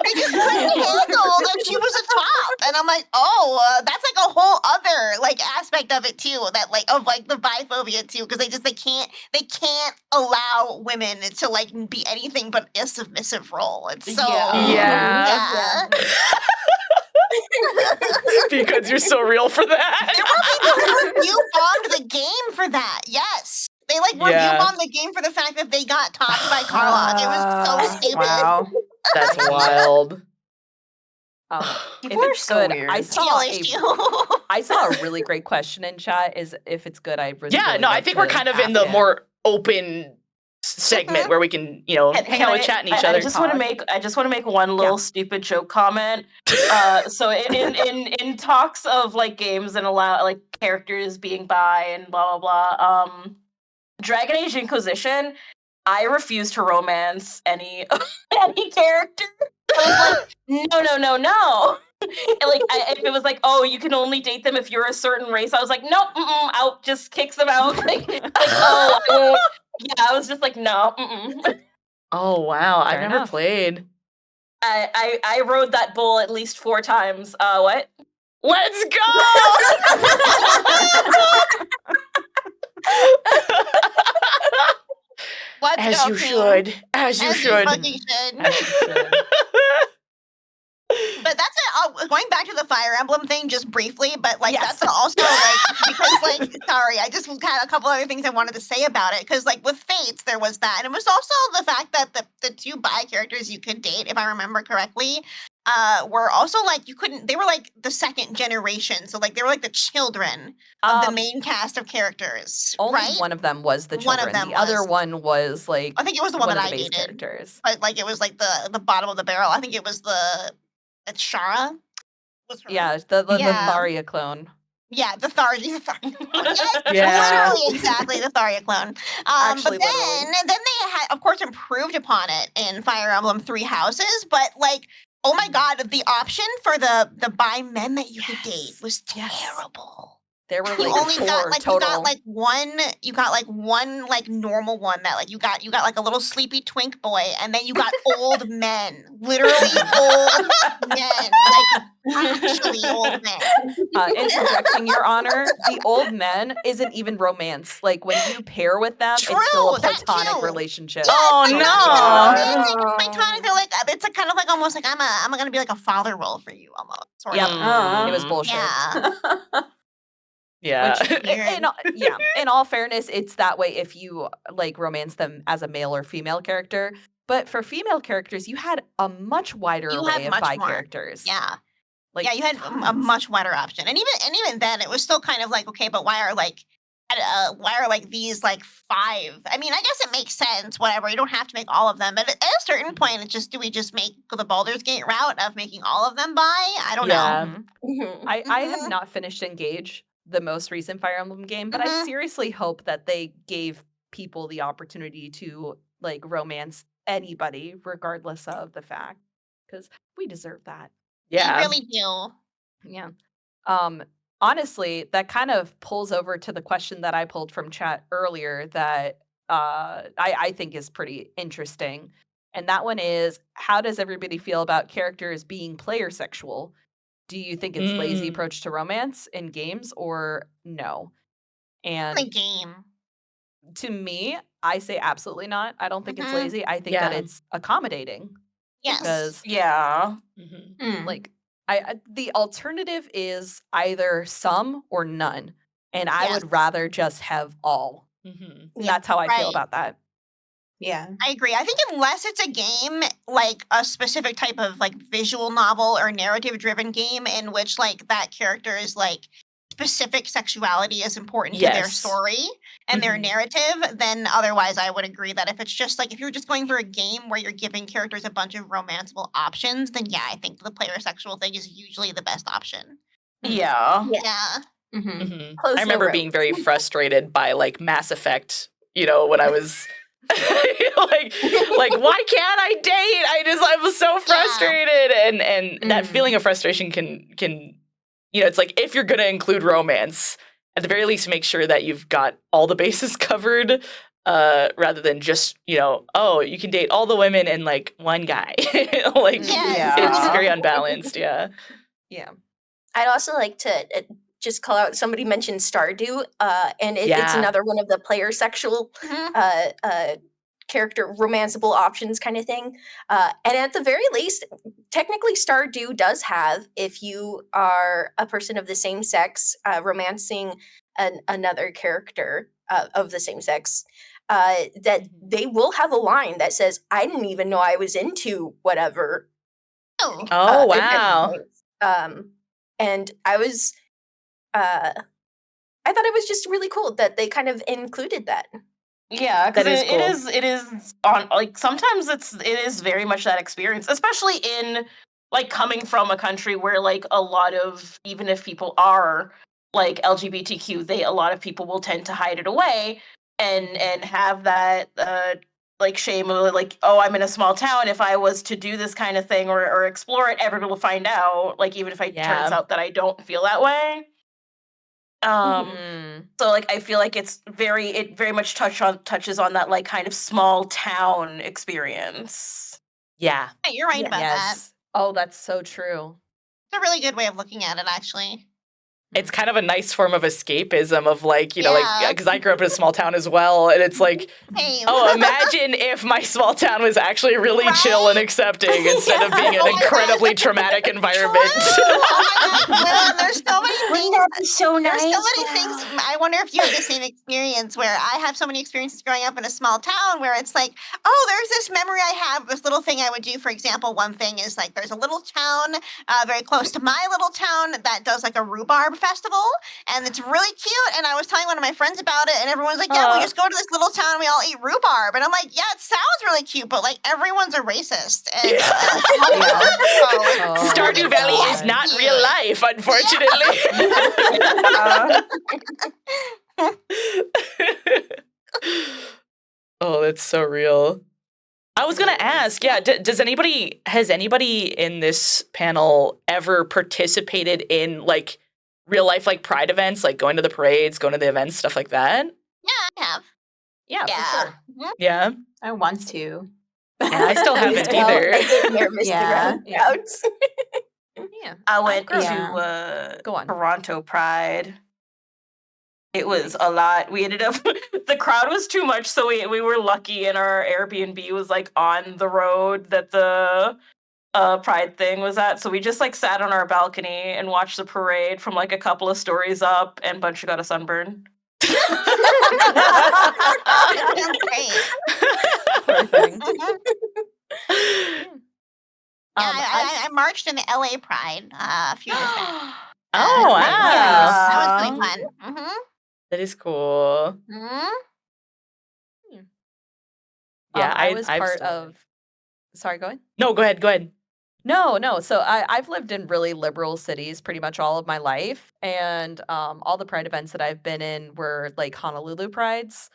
I just couldn't handle that she was a top, and I'm like, "Oh, that's like a whole other like aspect of it too. That like of like the biphobia too, because they can't allow women to like be anything but a submissive role. It's so Yeah. Because you're so real for that. There were people who review bombed the game for that. Yes. They like review Yeah. bombed the game for the fact that they got topped by Carlock. It was so stupid. Wow. That's wild. If People are it's so good, weird. I saw a really great question in chat. Is if it's good, I really Yeah, really no, I love think to we're kind of in ask the it. more open segment where we can, hang out with chat and each other. I just want to make one little stupid joke comment. So in talks of like games and allow like characters being bi and blah blah blah. Dragon Age Inquisition, I refuse to romance any character. I was like, no. And like, if it was like, oh, you can only date them if you're a certain race, I was like, nope, out, just kicks them out. like, oh, I won't. Yeah, I was just like, no. Oh wow, I've Fair never enough. played. I rode that bull at least 4 times. What? Let's go! As you should. As you should. Fucking should. As you should. But that's it. Going back to the Fire Emblem thing just briefly, but like Yes. that's also like because like sorry, I just had a couple other things I wanted to say about it because like with Fates there was that, and it was also the fact that the 2 bi characters you could date, if I remember correctly, were also like they were like the second generation, so like they were like the children of the main cast of characters, Only right? one of them was the One of children. them the other was. one was like I think it was the one one that of the I base dated. characters. But like it was like the bottom of the barrel. I think it was it's Shara. Was her Yeah, the Yeah. Tharia clone. Yeah, the Tharia clone. Yeah. Literally, exactly, the Tharia clone. Actually, But literally. then they had, of course, improved upon it in Fire Emblem 3 Houses. But like, oh my god, the option for the bi men that you could date was terrible. There were You like only 4 got like total. you got like one like normal one that like you got like a little sleepy twink boy, and then you got old men, literally old men, like actually old men. Interjecting, Your Honor, the old men isn't even romance. Like when you pair with them, it's still a True, that platonic too. relationship. Oh They're no. not even romance, it's platonic. They're like it's a kind of like almost like I'm gonna be like a father role for you almost. Sort Yep. of. It was bullshit. Yeah. Yeah. Which, in all fairness, it's that way if you like romance them as a male or female character. But for female characters, you had a much wider You array had of much bi more. characters. Yeah. Like Yeah, you had a tons. much wider option, and even then, it was still kind of like, okay, but why are like these like 5? I mean, I guess it makes sense. Whatever, you don't have to make all of them, but at a certain point, it's just do we just make the Baldur's Gate route of making all of them bi? I don't Yeah. know. Mhm. I have not finished Engage, the most recent Fire Emblem game, but I Mhm. seriously hope that they gave people the opportunity to like romance anybody, regardless of the fact, because we deserve that. Yeah. You really do. Yeah. Honestly, that kind of pulls over to the question that I pulled from chat earlier that I think is pretty interesting. And that one is, how does everybody feel about characters being player sexual? Do you think it's lazy Mm. approach to romance in games or no? The And game. to me, I say absolutely not. I don't think it's Mhm. lazy. I think that Yeah. it's accommodating Yes. because Yeah. Mhm. like the alternative is either some or none, and I Yes. would rather just have all. Mhm. And Yeah, that's how I feel right. about that. Yeah. I agree. I think unless it's a game, like a specific type of like visual novel or narrative driven game in which like that character is like specific sexuality is important to their Yes. story and their Mhm. narrative, then otherwise I would agree that if it's just like if you're just going for a game where you're giving characters a bunch of romanceable options, then yeah, I think the player sexual thing is usually the best option. Yeah. Yeah. Mm-hmm. Mhm. Close I the remember road. being very frustrated by like Mass Effect, when I was like why can't I date? I was so frustrated, and that Mm. feeling of frustration can it's like if you're gonna include romance, at the very least make sure that you've got all the bases covered, rather than just oh, you can date all the women and like one guy. Like Yes. it's Yeah. very unbalanced. Yeah. Yeah. I'd also like to just call out, somebody mentioned Stardew, and it's Yeah. another one of the player sexual Mhm. character romanceable options kind of thing. And at the very least, technically Stardew does have, if you are a person of the same sex, romancing another character of the same sex, that they will have a line that says, "I didn't even know I was into whatever." Oh, Oh, at different wow. points. And I was, I thought it was just really cool that they kind of included that. Yeah, because That is it is on like sometimes it is very much that experience, especially in like coming from a country where like a lot of even if people are like LGBTQ, a lot of people will tend to hide it away and have that like shame of like, oh, I'm in a small town. If I was to do this kind of thing or explore it, everyone will find out. Like even if it turns Yeah. out that I don't feel that way. Mm. So like I feel like it very much touches on that like kind of small town experience. Yeah. yeah, you're right Yeah. about that. Yes. Oh, that's so true. It's a really good way of looking at it, actually. It's kind of a nice form of escapism of like, you know, Yeah. like, because I grew up in a small town as well. And it's like, Hey, oh, imagine if my small town was actually really chill and accepting instead of being an incredibly traumatic environment. Oh my God. Well, there's so many things. Wouldn't that be so nice? There's so many things. I wonder if you have the same experience where I have so many experiences growing up in a small town where it's like, oh, there's this memory I have, this little thing I would do. For example, one thing is like there's a little town very close to my little town that does like a rhubarb festival, and it's really cute. And I was telling one of my friends about it, and everyone's like, yeah, we just go to this little town and we all eat rhubarb. And I'm like, yeah, it sounds really cute, but like everyone's a racist. And, Oh, Stardew Valley is God. not real life, unfortunately. Oh, that's so real. I was gonna ask, yeah, has anybody in this panel ever participated in like real life like pride events, like going to the parades, going to the events, stuff like that? I have. Yeah, Yeah. for sure. Mhm. Yeah, I want to. yeah, I still haven't Well, I either. get nervous Yeah. around Yeah. crowds. Yeah. I went grew up- to Go on. Toronto Pride. It was a lot. We ended up the crowd was too much, so we were lucky, and our Airbnb was like on the road that the Pride thing was at. So we just like sat on our balcony and watched the parade from like a couple of stories up, and Bunch got a sunburn. Sounds great. Poor thing. Mhm. I marched in the LA Pride a few years back. Oh, wow. That was really fun. Mm-hmm. That is cool. Mm-hmm. Yeah, I was I've part still- of. Sorry, go ahead. No, go ahead. No. So I've lived in really liberal cities pretty much all of my life, and all the Pride events that I've been in were like Honolulu Prides,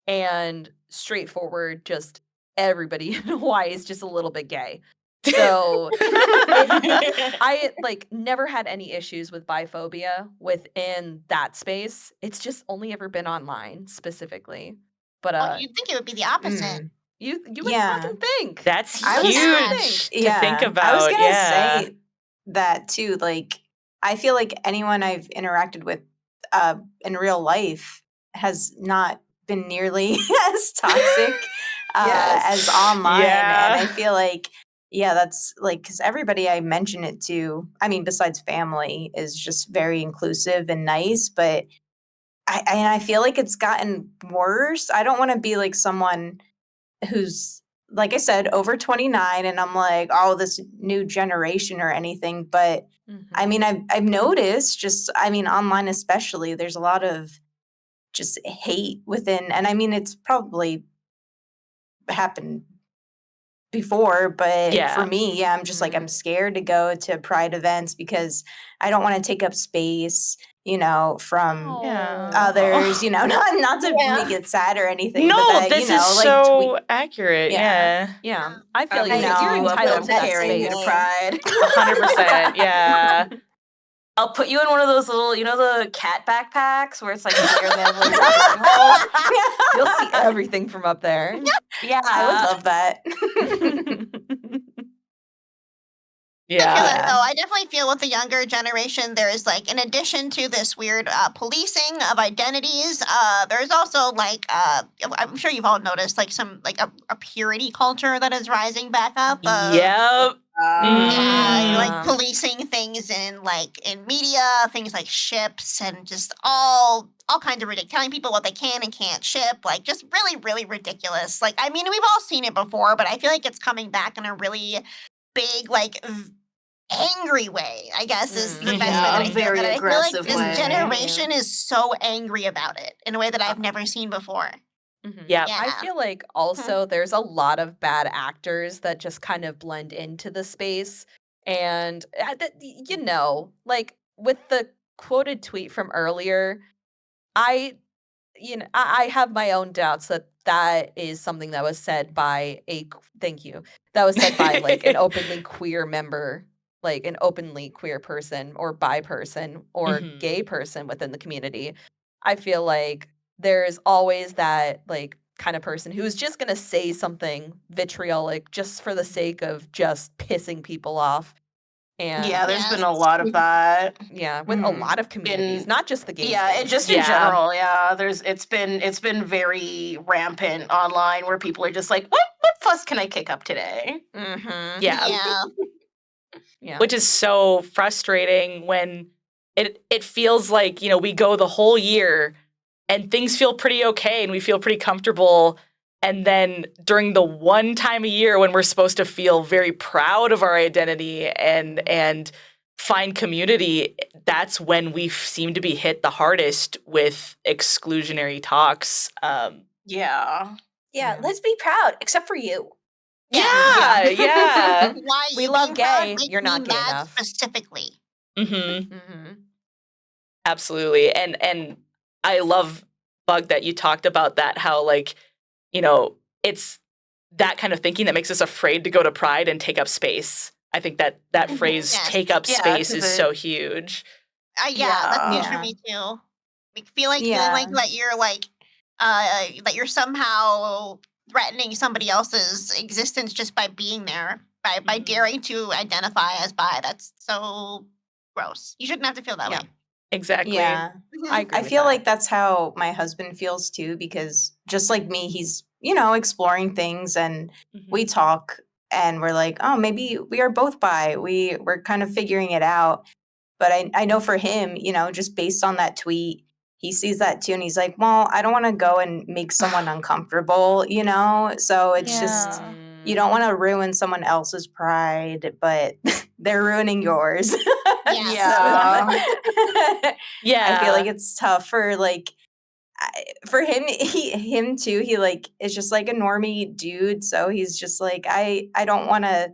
and straightforward, just everybody in Hawaii is just a little bit gay. So I like never had any issues with biphobia within that space. It's just only ever been online specifically. But Well, you'd think it would be the opposite. you would Yeah. fucking think. That's I was- huge to think about. I was gonna yeah. say that too. Like, I feel like anyone I've interacted with in real life has not been nearly as toxic Yes. as online. Yeah. And I feel like, yeah, that's like, because everybody I mention it to, I mean, besides family, is just very inclusive and nice. But I feel like it's gotten worse. I don't want to be like someone who's, like I said, over 29, and I'm like, oh, this new generation or anything. But I mean, I've noticed just, I mean, online especially, there's a lot of just hate within, and I mean, it's probably happened before, but Yeah. for me, yeah, I'm just like, I'm scared to go to pride events because I don't want to take up space, from Yeah. others, not to Yeah. make it sad or anything. No, but that, this is like so accurate. Yeah. Yeah. I feel like I you're know. entitled to that carrying you space. to Pride. 100%. Yeah. I'll put you in one of those little, the cat backpacks where it's like here and then like, You'll see everything from up there. yeah. I would love that. I feel Yeah. that though. I definitely feel with the younger generation, there is like, in addition to this weird policing of identities, there's also like, I'm sure you've all noticed like some like a purity culture that is rising back up. Yep. Like policing things in media, things like ships, and just all kinds of ridiculous, telling people what they can and can't ship, like just really, really ridiculous. Like, I mean, we've all seen it before, but I feel like it's coming back in a really big, angry way, I guess is the best way that I feel very that I feel like aggressive this way. generation is so angry about it in a way that I've never seen before. Yeah. I feel like also there's a lot of bad actors that just kind of blend into the space. And, like with the quoted tweet from earlier, I have my own doubts that that is something that was said by that was said by like an openly queer member, like an openly queer person or bi person or gay person within the community. I feel like there's always that like kind of person who's just going to say something vitriolic just for the sake of just pissing people off. And Yeah, there's been a lot of that. yeah, with a lot of communities, not just the gay Yeah, space. just in general. Yeah, it's been very rampant online where people are just like, what fuss can I kick up today? Yeah. Yeah. Which is so frustrating when it feels like, we go the whole year and things feel pretty okay and we feel pretty comfortable. And then during the one time a year when we're supposed to feel very proud of our identity and find community, that's when we seem to be hit the hardest with exclusionary talks. Yeah, let's be proud, except for you. Yeah. Why We you love being proud gay, makes you're not me gay mad enough. specifically. Absolutely. And I love, Bug, that you talked about that, how it's that kind of thinking that makes us afraid to go to Pride and take up space. I think that phrase, Yes. take up space, 'cause is so huge. That's huge for me too. Feeling like that you're that you're somehow threatening somebody else's existence just by being there, by daring to identify as bi. That's so gross. You shouldn't have to feel that way. Exactly. Yeah. I agree I with feel that. like that's how my husband feels too, because just like me, he's, exploring things, and we talk and we're like, oh, maybe we are both bi. We're kind of figuring it out. But I know for him, just based on that tweet, he sees that too and he's like, well, I don't want to go and make someone uncomfortable, So it's just, you don't want to ruin someone else's pride, but they're ruining yours. Yeah. Yeah. I feel like it's tough for for him, him too. He is just like a normie dude, so he's just like, I don't want to,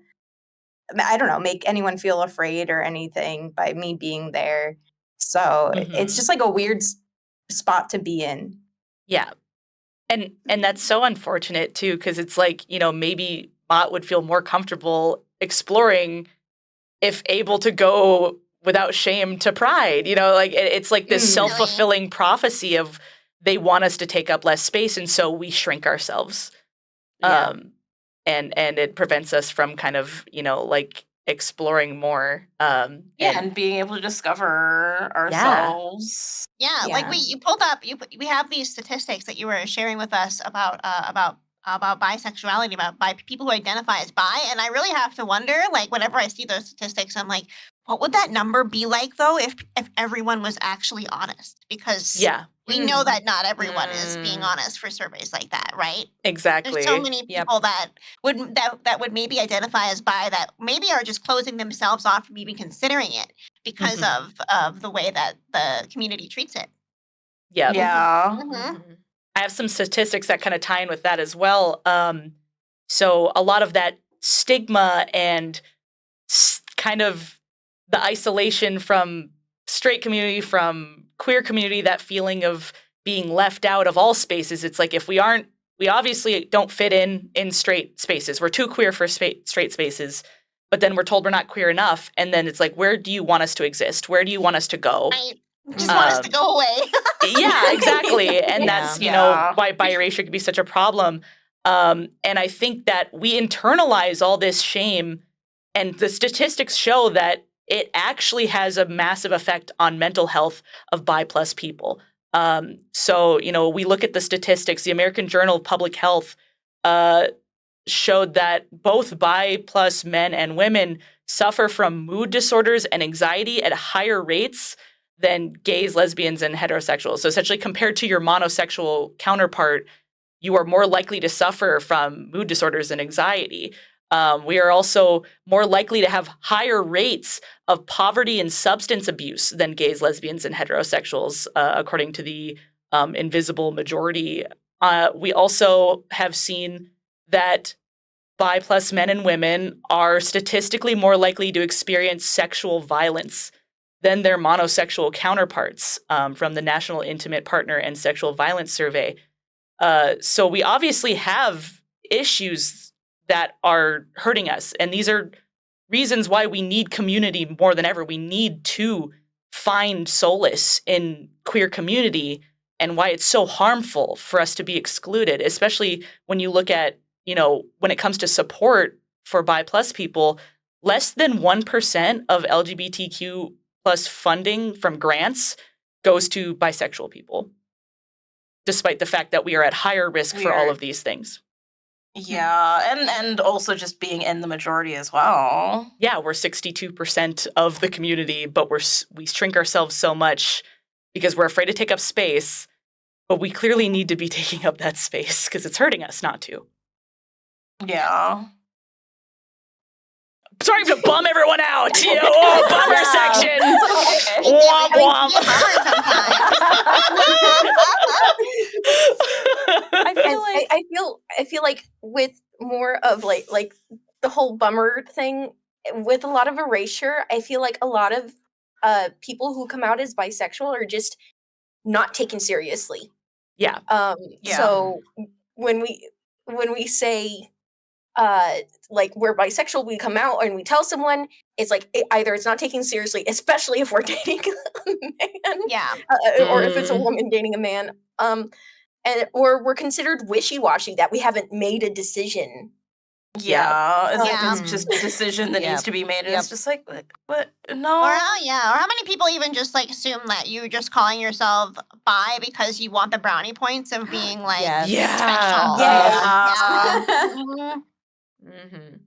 I don't know, make anyone feel afraid or anything by me being there. So it's just like a weird spot to be in. Yeah. And that's so unfortunate too, because it's like, maybe Mott would feel more comfortable exploring if able to go without shame to Pride. It's like this self-fulfilling prophecy of they want us to take up less space, and so we shrink ourselves. Yeah. And it prevents us from kind of, exploring more. and being able to discover ourselves. Like you pulled up, we have these statistics that you were sharing with us about bisexuality, about bi people who identify as bi, and I really have to wonder, like, whenever I see those statistics, I'm like, what would that number be like though if everyone was actually honest? Because we know that not everyone is being honest for surveys like that, right? Exactly. There's so many people that would maybe identify as bi that maybe are just closing themselves off from even considering it because of the way that the community treats it. Yeah. Mm-hmm. I have some statistics that kind of tie in with that as well. So a lot of that stigma and kind of the isolation from straight community, from queer community, that feeling of being left out of all spaces. It's like, if we obviously don't fit in straight spaces. We're too queer for straight spaces, but then we're told we're not queer enough. And then it's like, where do you want us to exist? Where do you want us to go? I just want us to go away. Yeah, exactly. And that's, why bi-erasure could be such a problem. And I think that we internalize all this shame, and the statistics show that it actually has a massive effect on mental health of bi plus people. So, we look at the statistics. The American Journal of Public Health showed that both bi plus men and women suffer from mood disorders and anxiety at higher rates than gays, lesbians, and heterosexuals. So essentially, compared to your monosexual counterpart, you are more likely to suffer from mood disorders and anxiety. We are also more likely to have higher rates of poverty and substance abuse than gays, lesbians, and heterosexuals, according to the invisible majority. We also have seen that bi plus men and women are statistically more likely to experience sexual violence than their monosexual counterparts, from the National Intimate Partner and Sexual Violence Survey. So we obviously have issues that are hurting us. And these are reasons why we need community more than ever. We need to find solace in queer community, and why it's so harmful for us to be excluded, especially when you look at, when it comes to support for bi plus people, less than 1% of LGBTQ plus funding from grants goes to bisexual people, despite the fact that we are at higher risk for all of these things. Yeah, and also just being in the majority as well. Yeah, we're 62% of the community, but we shrink ourselves so much because we're afraid to take up space, but we clearly need to be taking up that space because it's hurting us not to. Yeah. Sorry to bum everyone out. Bummer section. Womp womp. I feel like with more of like the whole bummer thing, with a lot of erasure, I feel like a lot of people who come out as bisexual are just not taken seriously. Yeah. So when we say like we're bisexual, we come out and we tell someone, it's like either it's not taken seriously, especially if we're dating a man, or if it's a woman dating a man, or we're considered wishy-washy, that we haven't made a decision. It's like it's just a decision that needs to be made, and it's just like, what? No. Or how many people even just like assume that you're just calling yourself bi because you want the brownie points of being like special. Mm-hmm.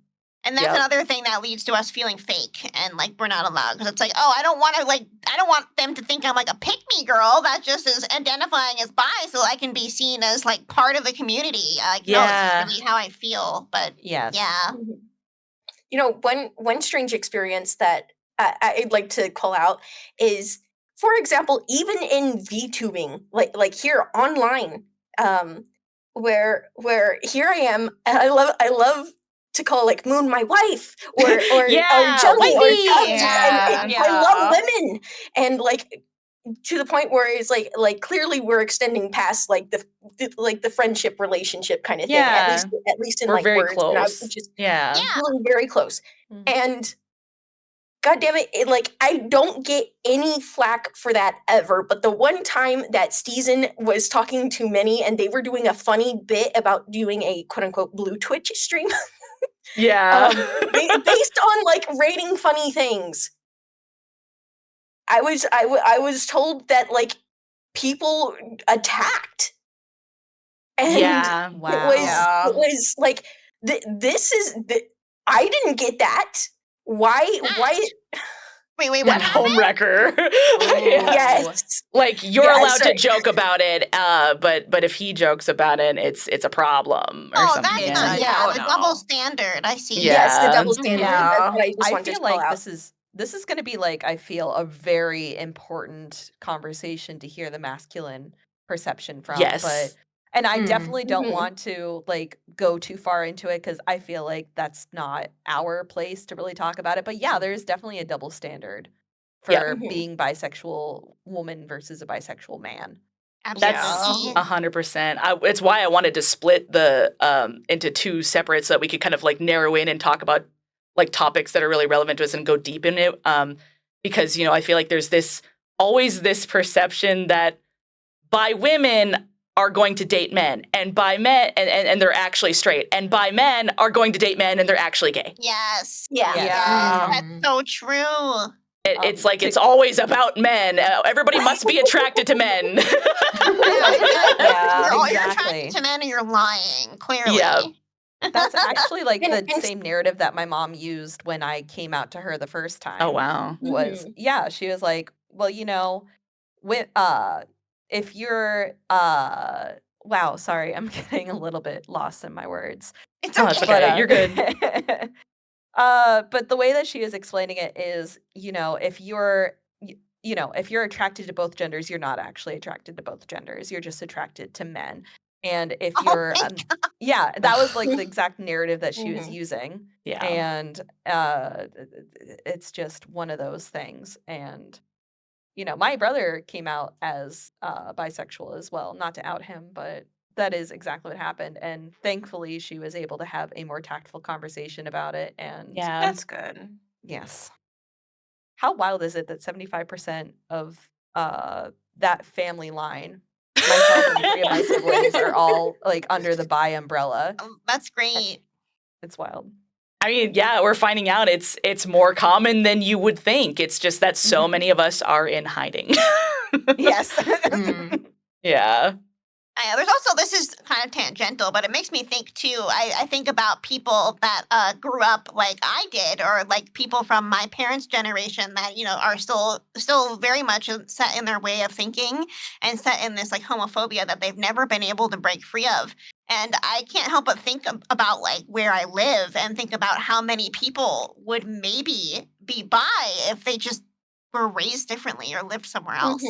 And that's another thing that leads to us feeling fake and like we're not allowed, because it's like, oh, I don't want them to think I'm like a pick-me girl that just is identifying as bi so I can be seen as like part of the community. No, it's really how I feel. But one strange experience that I'd like to call out is, for example, even in VTubing, like here online, where here I am, and I love to call like Moon my wife, or Jelly, or and I love women, and like to the point where it's like clearly we're extending past like the friendship relationship kind of thing. At least in we're like very words. close. And I was just feeling very close. Mm-hmm. And God damn it, like I don't get any flack for that ever. But the one time that Steezen was talking to Minnie and they were doing a funny bit about doing a quote unquote blue Twitch stream. Based on like rating funny things. I was told that like people attacked, and it was like this is I didn't get that. Why? Wait, what that homewrecker. Yes. Like you're allowed to joke about it, but if he jokes about it, it's a problem or something. That's not the double standard. I see. Yes, the double standard. I feel like this is going to be like, I feel, a very important conversation to hear the masculine perception from. Yes. And I definitely don't want to like go too far into it because I feel like that's not our place to really talk about it. But yeah, there's definitely a double standard for being bisexual woman versus a bisexual man. That's 100%. It's why I wanted to split the into two separate so that we could kind of like narrow in and talk about like topics that are really relevant to us and go deep in it. Because, I feel like there's always this perception that bi women are going to date men, and bi men and they're actually straight, and bi men are going to date men and they're actually gay. Yes. That's so true. It's like it's always about men. Everybody must be attracted to men. You're attracted to men and you're lying, clearly. That's actually like And- the and- same narrative that my mom used when I came out to her the first time. Oh wow. Was she was like, well, with if you're wow, sorry, I'm getting a little bit lost in my words. It's Oh, okay. it's okay. You're good. But the way that she is explaining it is, if you're if you're attracted to both genders, you're not actually attracted to both genders. You're just attracted to men. And if Oh you're my yeah, that was like the exact narrative that she was using. Yeah. And it's just one of those things. And my brother came out as bisexual as well, not to out him, but that is exactly what happened. And thankfully, she was able to have a more tactful conversation about it. And Yeah. That's good. yes. How wild is it that 75% of that family line, myself and 3 of my siblings, are all like under the bi umbrella? That's great. It's wild. I mean, yeah, we're finding out it's more common than you would think. It's just that so many of us are in hiding. Yes. Yeah. There's also, this is kind of tangential, but it makes me think too. I think about people that grew up like I did, or like people from my parents' generation that are still very much set in their way of thinking and set in this like homophobia that they've never been able to break free of. And I can't help but think about like where I live and think about how many people would maybe be bi if they just were raised differently or lived somewhere else.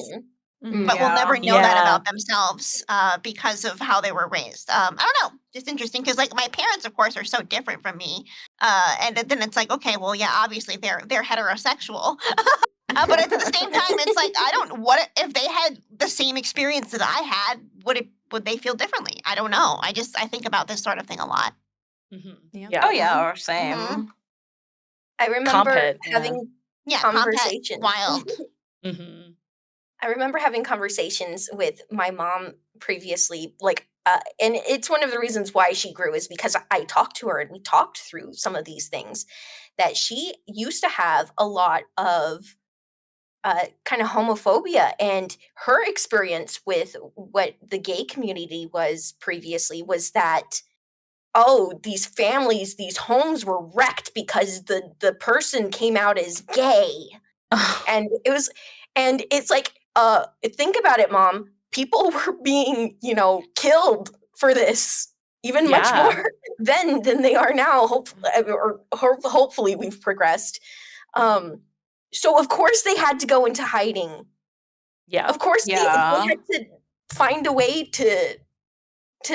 But we'll never know that about themselves because of how they were raised. I don't know. Just interesting because, like, my parents, of course, are so different from me. And then it's like, okay, well, yeah, obviously they're heterosexual. But at the same time, it's like, what if they had the same experience that I had? Would they feel differently? I don't know. I think about this sort of thing a lot. Yeah. Oh yeah, or same. Mhm. I remember Compet, having Yeah, conversations. wild. Mhm. I remember having conversations with my mom previously, like, and it's one of the reasons why she grew is because I talked to her and we talked through some of these things that she used to have a lot of kind of homophobia, and her experience with what the gay community was previously was that, oh, these families, these homes were wrecked because the person came out as gay. And it's like, think about it, Mom. People were being, killed for this, even much Yeah. more then than they are now. Hopefully we've progressed. So of course they had to go into hiding. Yeah. Of course they had to find a way to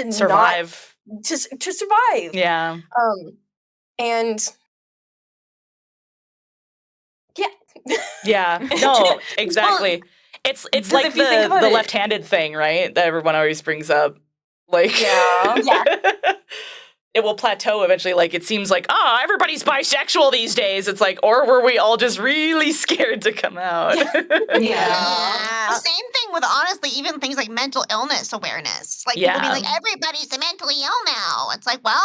Survive. to survive. Yeah. And yeah. Yeah. No, exactly. It's because like if you think the about it- left-handed thing, right? That everyone always brings up. Like Yeah. it will plateau eventually. Like it seems like, everybody's bisexual these days. It's like, or were we all just really scared to come out? Yeah. The same thing with, honestly, even things like mental illness awareness. Like, people being like, everybody's mentally ill now. It's like, well,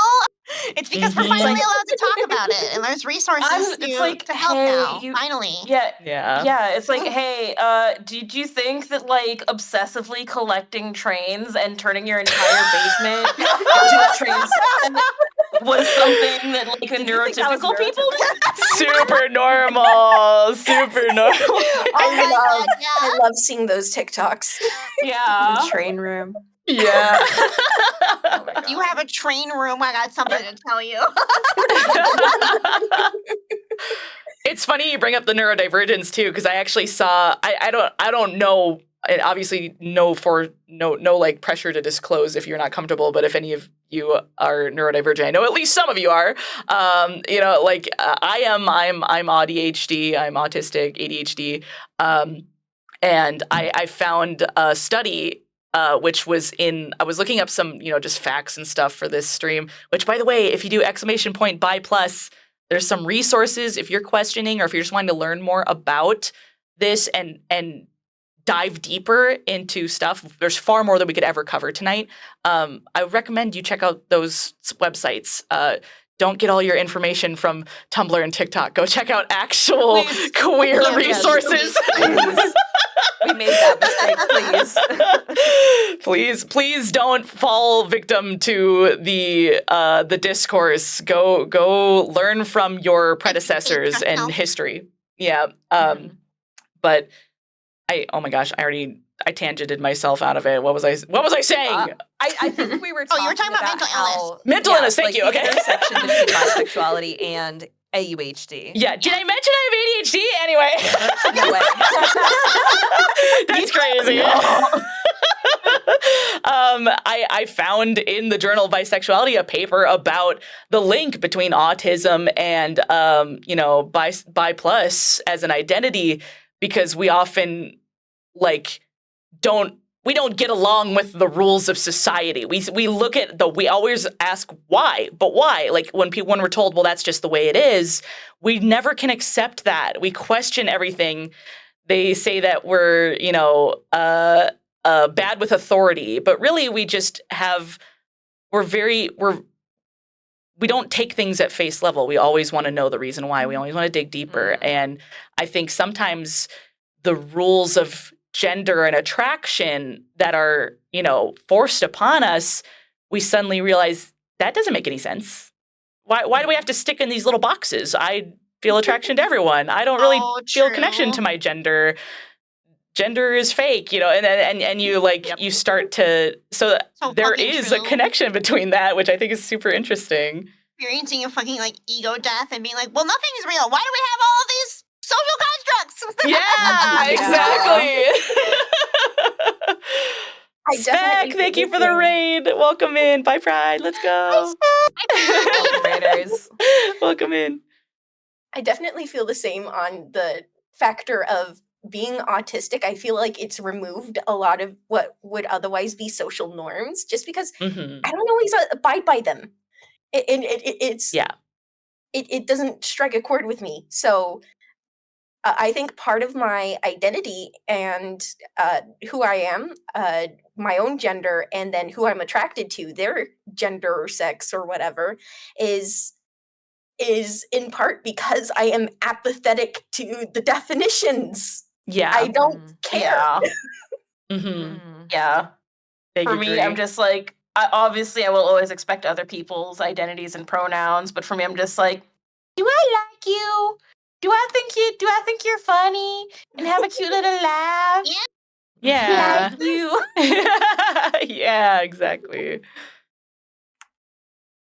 it's because we're Mhm. finally Like- allowed to talk about it. And there's resources it's like, to help hey, now, finally. Yeah. Yeah. Yeah, it's like, hey, did you think that like obsessively collecting trains and turning your entire basement into a train set was something that like Did you think that was neurotypical people did? Super normal. Super normal. Oh my God, yeah. I love seeing those TikToks. Yeah. Train room. Yeah. You have a train room. I got something to tell you. It's funny you bring up the neurodivergence too, because I actually saw. I don't know. And obviously, no like pressure to disclose if you're not comfortable. But if any of you are neurodivergent, I know at least some of you are. Like I am. I'm ADHD. I'm autistic, ADHD. And I found a study. Which was I was looking up some, just facts and stuff for this stream, which, by the way, if you do ! Bi plus, there's some resources if you're questioning or if you're just wanting to learn more about this and dive deeper into stuff. There's far more than we could ever cover tonight. I recommend you check out those websites. Don't get all your information from Tumblr and TikTok. Go check out actual queer resources. We made that mistake, Please don't fall victim to the discourse. Go learn from your predecessors and history. Yeah. But oh my gosh, I tangented myself out of it. What was I saying? I think we were Oh, you were talking about mental illness. Mental illness, thank you, the okay. intersection between bisexuality and AUHD. Yeah, did I mention I have ADHD? Anyway. No way. That's crazy. I found in the journal Bisexuality a paper about the link between autism and bi plus as an identity, because we often we don't get along with the rules of society. We look at we always ask why, but why? Like when we're told, well, that's just the way it is, we never can accept that. We question everything. They say that we're, bad with authority, but really we just we don't take things at face level. We always want to know the reason why. We always want to dig deeper. And I think sometimes the rules of gender and attraction that are, forced upon us, we suddenly realize that doesn't make any sense. Why do we have to stick in these little boxes? I feel attraction to everyone. I don't really feel connection to my gender. Gender is fake, and you you start to, so there is a connection between that, which I think is super interesting. Experiencing a fucking ego death and being like, well, nothing is real. Why do we have all of these social constructs? Yeah, exactly. Spec, thank you for the raid. Welcome in. Bye, Pride. Let's go. Raiders. Welcome in. I definitely feel the same on the factor of being autistic. I feel like it's removed a lot of what would otherwise be social norms, just because I don't always abide by them. It doesn't strike a chord with me. So I think part of my identity and who I am, my own gender, and then who I'm attracted to, their gender or sex or whatever, is in part because I am apathetic to the definitions. Yeah. I don't care. Yeah. For me, I'm just like, obviously I will always expect other people's identities and pronouns, but for me, I'm just like, do I like you? Do I think you're funny and have a cute little laugh? Yeah. Like you. Yeah, exactly.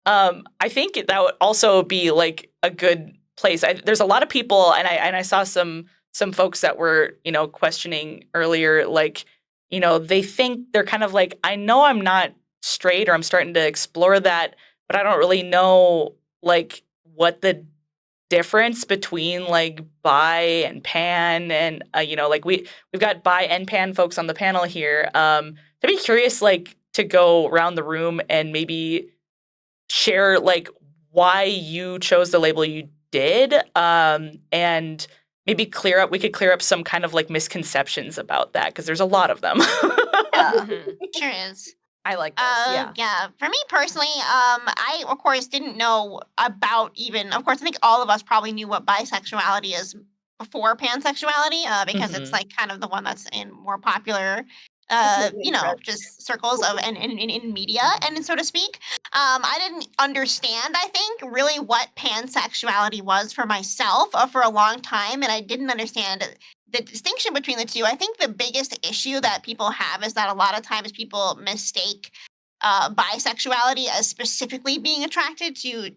I think that would also be like a good place. There's a lot of people, and I saw some folks that were, questioning earlier, they think they're kind of like, I know I'm not straight, or I'm starting to explore that, but I don't really know what the difference between bi and pan, and we've got bi and pan folks on the panel here. To be curious, to go around the room and maybe share why you chose the label you did, and maybe we could clear up some kind of misconceptions about that, because there's a lot of them. Yeah, sure is. I like this. Yeah. For me personally, I of course didn't know about of course I think all of us probably knew what bisexuality is before pansexuality, because it's kind of the one that's in more popular just circles of and in media, and so to speak. I didn't understand, I think, really what pansexuality was for myself for a long time, and I didn't understand the distinction between the two. I think the biggest issue that people have is that a lot of times people mistake bisexuality as specifically being attracted to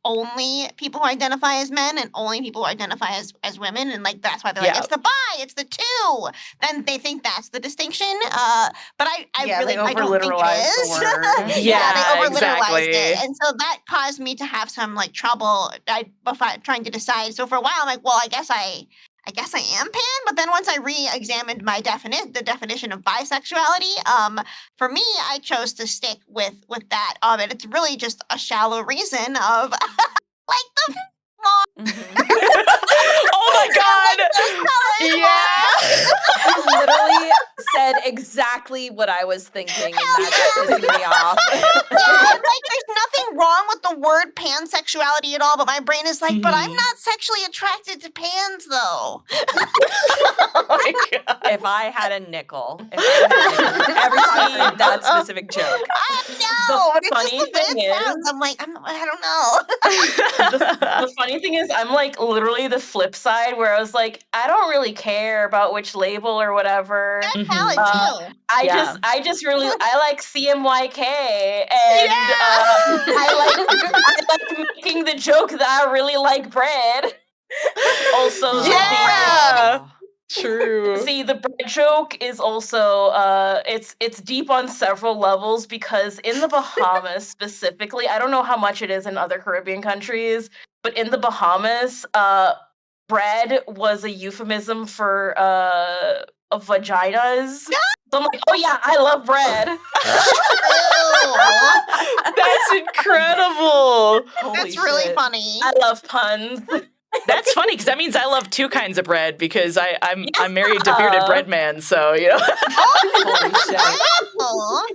only people who identify as men and only people who identify as women, and that's why they're like, it's the bi, it's the two. Then they think that's the distinction. But I really I don't think it is. They over-literalized it, and so that caused me to have some trouble trying to decide. So for a while, I'm like, well, I guess I am pan, but then once I re-examined my the definition of bisexuality, for me, I chose to stick with that of it. It's really just a shallow reason of the oh my god! Yeah, you literally said exactly what I was thinking, and that's pissing me off. Yeah, there's nothing wrong with the word pansexuality at all, but my brain is like, but I'm Mhm. not sexually attracted to pans though. Oh my God. If I had a nickel, if I had a nickel for every time I heard that specific joke. I know, but it's just funny the way thing it is- sounds. I'm like, I don't know. The funny thing is, I'm like literally the flip side where I was like, I don't really care about which label or whatever. That's Mhm. valid too. I just really I like CMYK and I like making the joke that I really like bread. Also, Yeah. True. see, the bread joke is also it's deep on several levels because in the Bahamas specifically, I don't know how much it is in other Caribbean countries, but in the Bahamas, bread was a euphemism for vaginas. So I'm like, oh yeah, I love bread. That's incredible. Holy That's really shit. funny. I love puns. That's funny because that means I love two kinds of bread because I'm married to bearded bread man, so you know. Holy shit. Oh.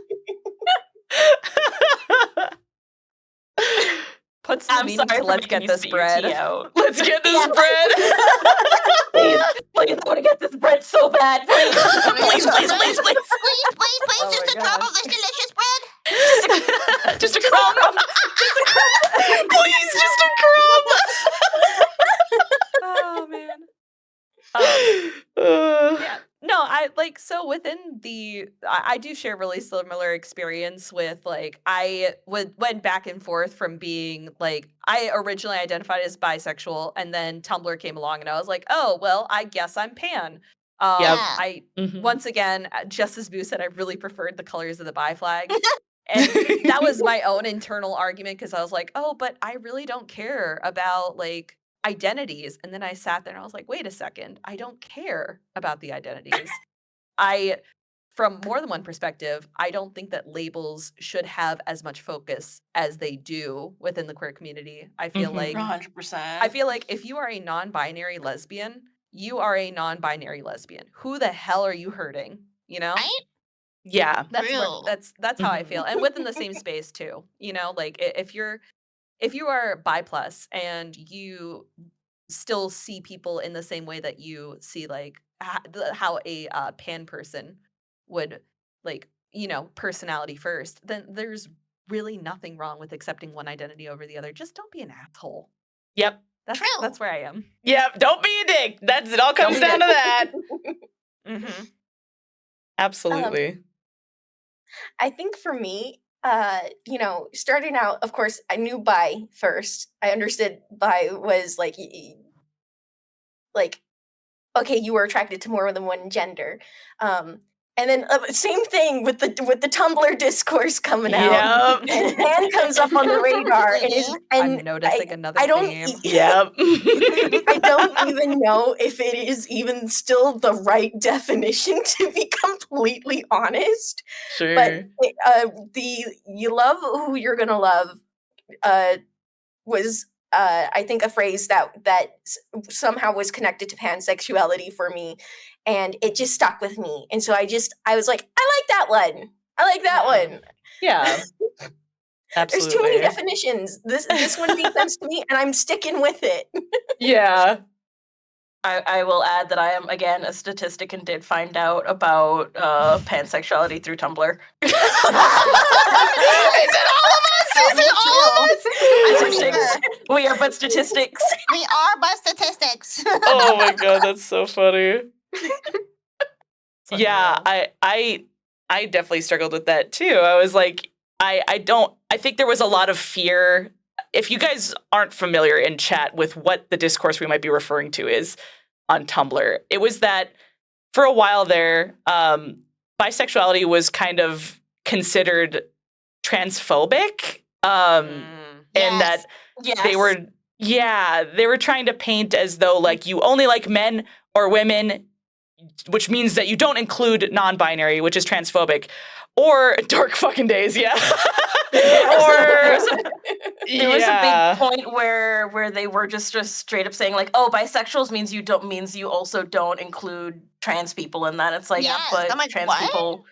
Put some I'm meaning sorry to for let's making get you this spit your tea bread. out. Let's get this Yeah. bread. Please, I want to get this bread so bad. Please. Please, please, please, please. Please, Oh just my a drop gosh. of this delicious bread. Just a crumb. Please, just a crumb. Oh man. Yeah. No, I like so within I do share really similar experience with like I went back and forth from being like I originally identified as bisexual and then Tumblr came along and I was like, oh well, I guess I'm pan. Yep. I Mhm. once again, just as Boo said, I really preferred the colors of the bi flag. And that was my own internal argument because I was like, oh, but I really don't care about like identities. And then I sat there and I was like, wait a second, I don't care about the identities. From more than one perspective, I don't think that labels should have as much focus as they do within the queer community. I feel Mhm. like 100%. I feel like if you are a non-binary lesbian, you are a non-binary lesbian. Who the hell are you hurting? You know? Right? Yeah. True. That's how I feel. And within the same space too. You know, like if you are bi plus and you still see people in the same way that you see like how a pan person would like, you know, personality first, then there's really nothing wrong with accepting one identity over the other. Just don't be an asshole. Yep. That's True. where I am. Yep. Don't be a dick. That's it. All comes be down to that. Mm-hmm. Absolutely. I think for me, you know, starting out, of course, I knew bi first. I understood bi was like, like, okay, you were attracted to more than one gender. And then same thing with the Tumblr discourse coming out. Yep. And pan comes up on the radar, and I'm noticing another I don't. theme. Yep. I don't even know if it is even still the right definition, to be completely honest. Sure. But the "you love who you're gonna love" was I think a phrase that somehow was connected to pansexuality for me, and it just stuck with me. And so I was like, I like that one. I like that one. Yeah. There's too many Absolutely. definitions. This one makes sense to me, and I'm sticking with it. Yeah. I will add that I am again a statistic and did find out about pansexuality through Tumblr. Is it all of us? Is Me it all of too. us? I'm Statistics. sure. We are but statistics. We are but statistics. Oh my God, that's so funny. It's Yeah, unreal. I definitely struggled with that too. I was like, I think there was a lot of fear. If you guys aren't familiar in chat with what the discourse we might be referring to is on Tumblr, it was that for a while there, bisexuality was kind of considered transphobic. And that Yes. they were trying to paint as though like you only like men or women, which means that you don't include non-binary, which is transphobic, or dark fucking days, yeah. There was yeah. a big point where they were just straight up saying like, oh, bisexuals means you also don't include trans people in that. It's like, Yes, but I'm like, trans what? people,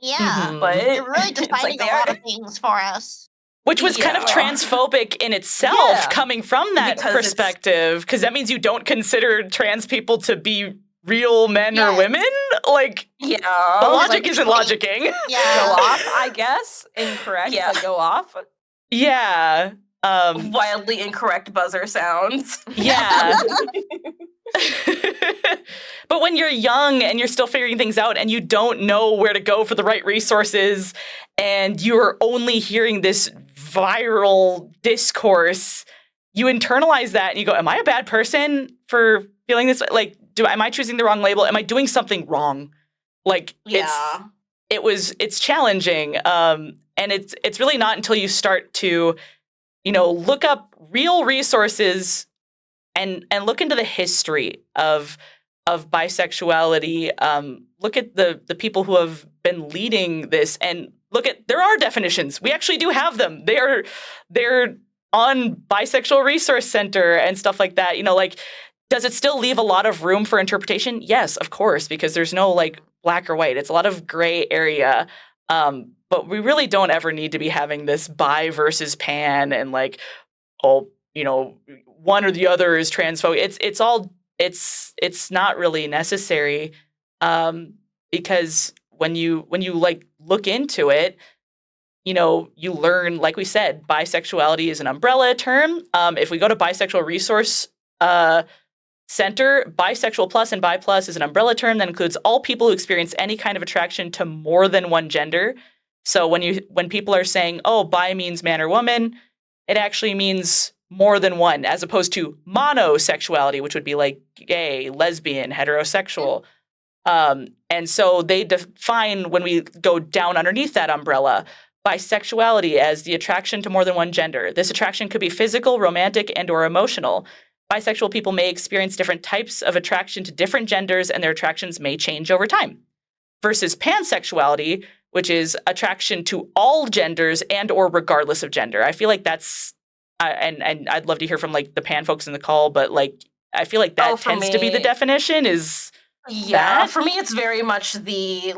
Yeah. Mhm. but You're really it's like defining they a lot are. of things for us. Which was kind of Yeah. transphobic in itself, Yeah. coming from that Because it's- perspective, because that means you don't consider trans people to be real men or Yes. women. Like, Yeah. the logic like, isn't logicking. Go Yeah. off, I guess. Incorrect, Yeah. but go off. Yeah. wildly incorrect buzzer sounds. Yeah. But when you're young and you're still figuring things out and you don't know where to go for the right resources and you're only hearing this viral discourse, you internalize that and you go, am I a bad person for feeling this? Like, am I choosing the wrong label? Am I doing something wrong? Like, Yeah. it's challenging. And it's really not until you start to, look up real resources and look into the history of bisexuality. Look at the people who have been leading this, and there are definitions. We actually do have them. They're on Bisexual Resource Center and stuff like that. Does it still leave a lot of room for interpretation? Yes, of course, because there's no like black or white. It's a lot of gray area. But we really don't ever need to be having this bi versus pan and like, one or the other is transphobic. It's not really necessary, because when you like look into it, you learn, like we said, bisexuality is an umbrella term. If we go to Bisexual Resource Center, bisexual plus and bi plus is an umbrella term that includes all people who experience any kind of attraction to more than one gender. So when people are saying, oh, bi means man or woman, it actually means more than one, as opposed to monosexuality, which would be like gay, lesbian, heterosexual. And so they define, when we go down underneath that umbrella, bisexuality as the attraction to more than one gender. This attraction could be physical, romantic, and or emotional. Bisexual people may experience different types of attraction to different genders, and their attractions may change over time. Versus pansexuality, which is attraction to all genders and or regardless of gender. I feel like that's, and I'd love to hear from like the pan folks in the call, but like I feel like that for tends to be the me- definition is Yeah, that? for me, it's very much the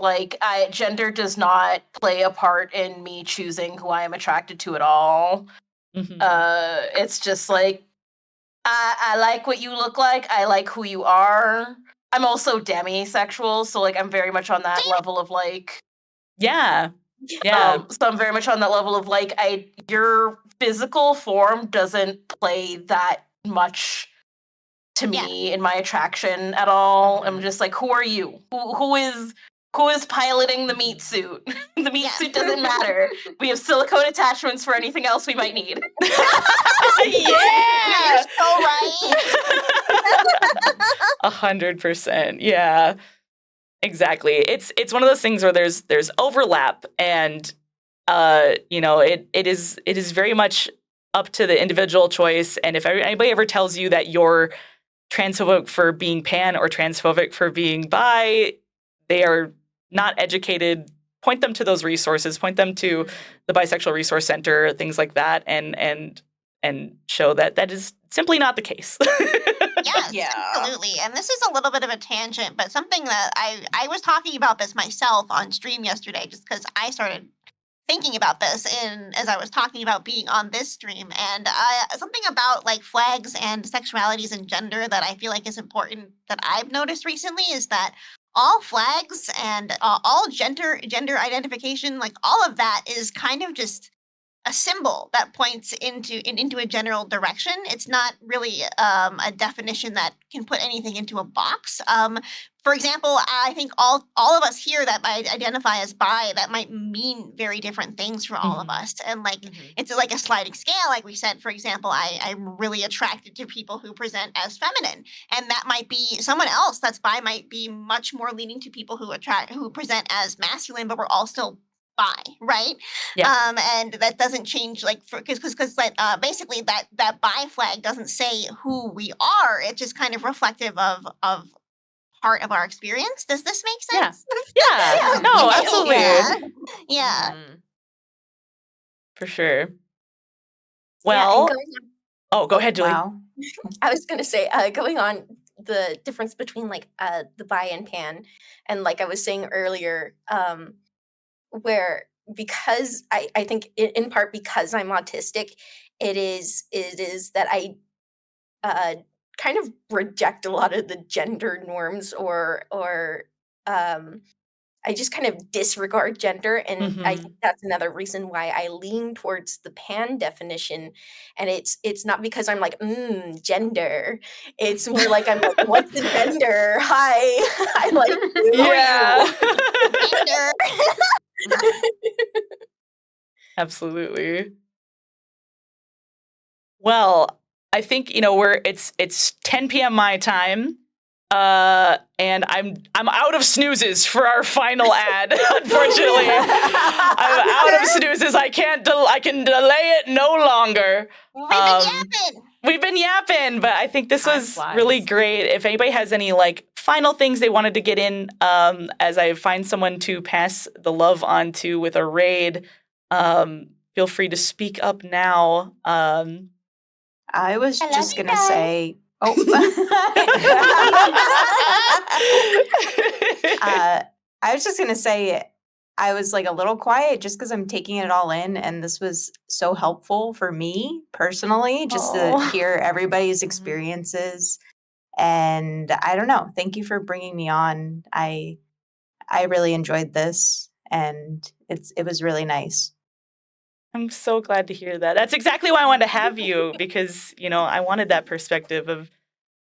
gender does not play a part in me choosing who I am attracted to at all. Mhm. It's just like I like what you look like. I like who you are. I'm also demisexual, so like I'm very much on that level of like. Yeah. Yeah. So I'm very much on that level of like your physical form doesn't play that much to me in my attraction at all. I'm just like, who are you? Who is piloting the meat suit? The meat suit doesn't matter. We have silicone attachments for anything else we might need. Yeah. You're so right. 100%. Yeah. Exactly. It's one of those things where there's overlap, and it is very much up to the individual choice. And if anybody ever tells you that you're transphobic for being pan or transphobic for being bi, they are not educated. Point them to those resources. Point them to the Bisexual Resource Center, things like that, and show that is simply not the case. Yes, Yeah. absolutely. And this is a little bit of a tangent, but something that I was talking about this myself on stream yesterday, just because I started thinking about this as I was talking about being on this stream, and something about like flags and sexualities and gender that I feel like is important that I've noticed recently is that all flags and all gender identification, like all of that, is kind of just a symbol that points into a general direction. It's not really a definition that can put anything into a box. For example, I think all of us here that might identify as bi, that might mean very different things for all of us. And like it's like a sliding scale, like we said. For example, I'm really attracted to people who present as feminine, and that might be someone else that's bi might be much more leaning to people who present as masculine, but we're all still bi, right? Yeah. And that doesn't change, like, because like basically that bi flag doesn't say who we are. It's just kind of reflective of part of our experience. Does this make sense? Yeah. No, absolutely. Yeah. For sure. Yeah, Well, and oh, go ahead, Julie. Wow. I was gonna say, going on the difference between like the bi and pan, and like I was saying earlier, where because I think in part because I'm autistic, it is that I kind of reject a lot of the gender norms or I just kind of disregard gender, and I think that's another reason why I lean towards the pan definition. And it's not because I'm like gender. It's more like I'm like, what's the gender? Hi, I like you. Yeah. Gender. Absolutely. Well, I think it's 10 p.m. my time. And I'm out of snoozes for our final ad. Unfortunately, I'm out of snoozes. I can delay it no longer. We've been yapping, but I think this Time was flies. really great. If anybody has any final things they wanted to get in, as I find someone to pass the love on to with a raid, feel free to speak up now. I was I just love you gonna guys. say, I was just gonna say, I was like a little quiet just because I'm taking it all in, and this was so helpful for me personally, just to Aw. hear everybody's experiences. And I don't know, thank you for bringing me on. I really enjoyed this, and it was really nice. I'm so glad to hear that. That's exactly why I wanted to have you, because, I wanted that perspective of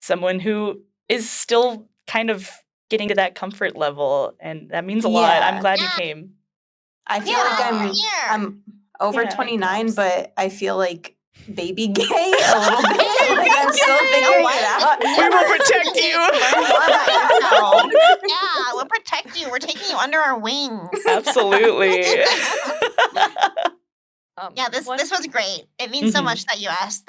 someone who is still kind of getting to that comfort level, and that means a lot. I'm Yeah. glad you Yeah. came. I feel Yeah, like we're here. I'm over Yeah, 29, thanks. but I feel like baby gay a little bit. Like I'm still figuring it out. We will protect you. Learn more about yourself. Yeah, we'll protect you. We're taking you under our wings. Absolutely. Yeah, this was great. It means so much that you asked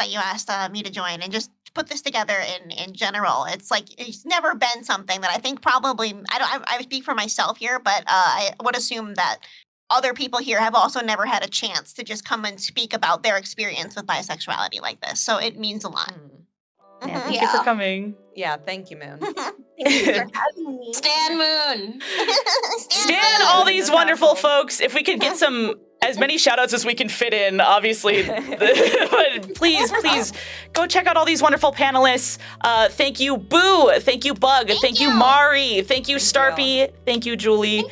me to join and just put this together in general. It's like it's never been something that I think probably I speak for myself here, but I would assume that other people here have also never had a chance to just come and speak about their experience with bisexuality like this. So it means a lot. Yeah, Mhm. thank you for coming. Yeah, thank you, Moon. Thank you for having me. Stan Moon. Stan all these wonderful folks. If we could get as many shout outs as we can fit in, obviously. But please go check out all these wonderful panelists. Thank you, Boo. Thank you, Bug. Thank you, Mari. Thank you, Starpy. Thank you, Julie.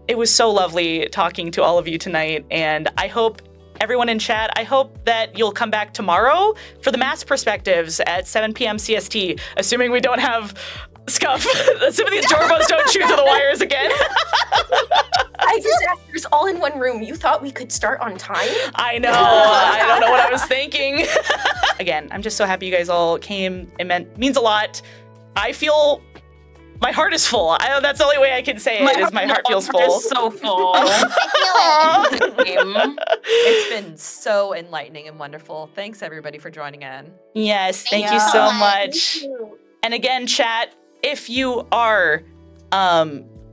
It was so lovely talking to all of you tonight, and I hope everyone in chat, I hope that you'll come back tomorrow for the mass perspectives at 7 p.m. CST, assuming we don't have scuff. Assuming the Jorbos don't shoot through the wires again. Actors all in one room. You thought we could start on time? I know. I don't know what I was thinking. Again, I'm just so happy you guys all came. It means a lot. I feel my heart is full. That's the only way I can say it. My heart feels full. Is so full. I feel it. It's been so enlightening and wonderful. Thanks, everybody, for joining in. Yes, thank you you. so Thank much. And again, chat, if you are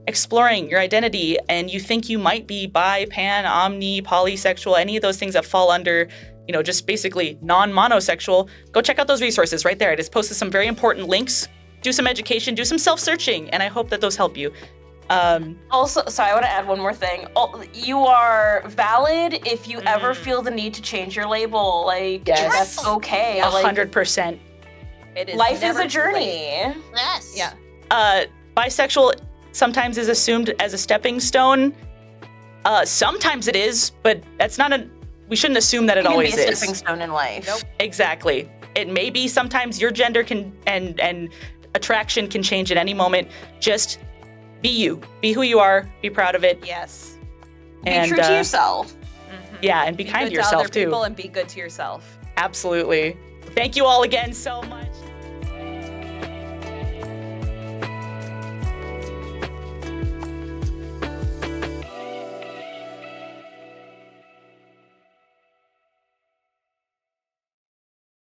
exploring your identity and you think you might be bi, pan, omni, polysexual, any of those things that fall under, just basically non-monosexual, go check out those resources right there. I just posted some very important links. Do some education, do some self-searching, and I hope that those help you. Also, sorry, I want to add one more thing. You are valid if you ever feel the need to change your label. Yes. That's okay. 100%. It is Life is never a too journey. late. Yes. Yeah. Bisexual sometimes is assumed as a stepping stone. Sometimes it is, but that's not we shouldn't assume that it always be a is. stepping stone in life. Nope. Exactly. It may be sometimes your gender can and attraction can change at any moment. Just be you. Be who you are. Be proud of it. Yes. Be And, true to yourself. Yeah, and be kind good to yourself other people too. and be good to yourself. Absolutely. Thank you all again so much.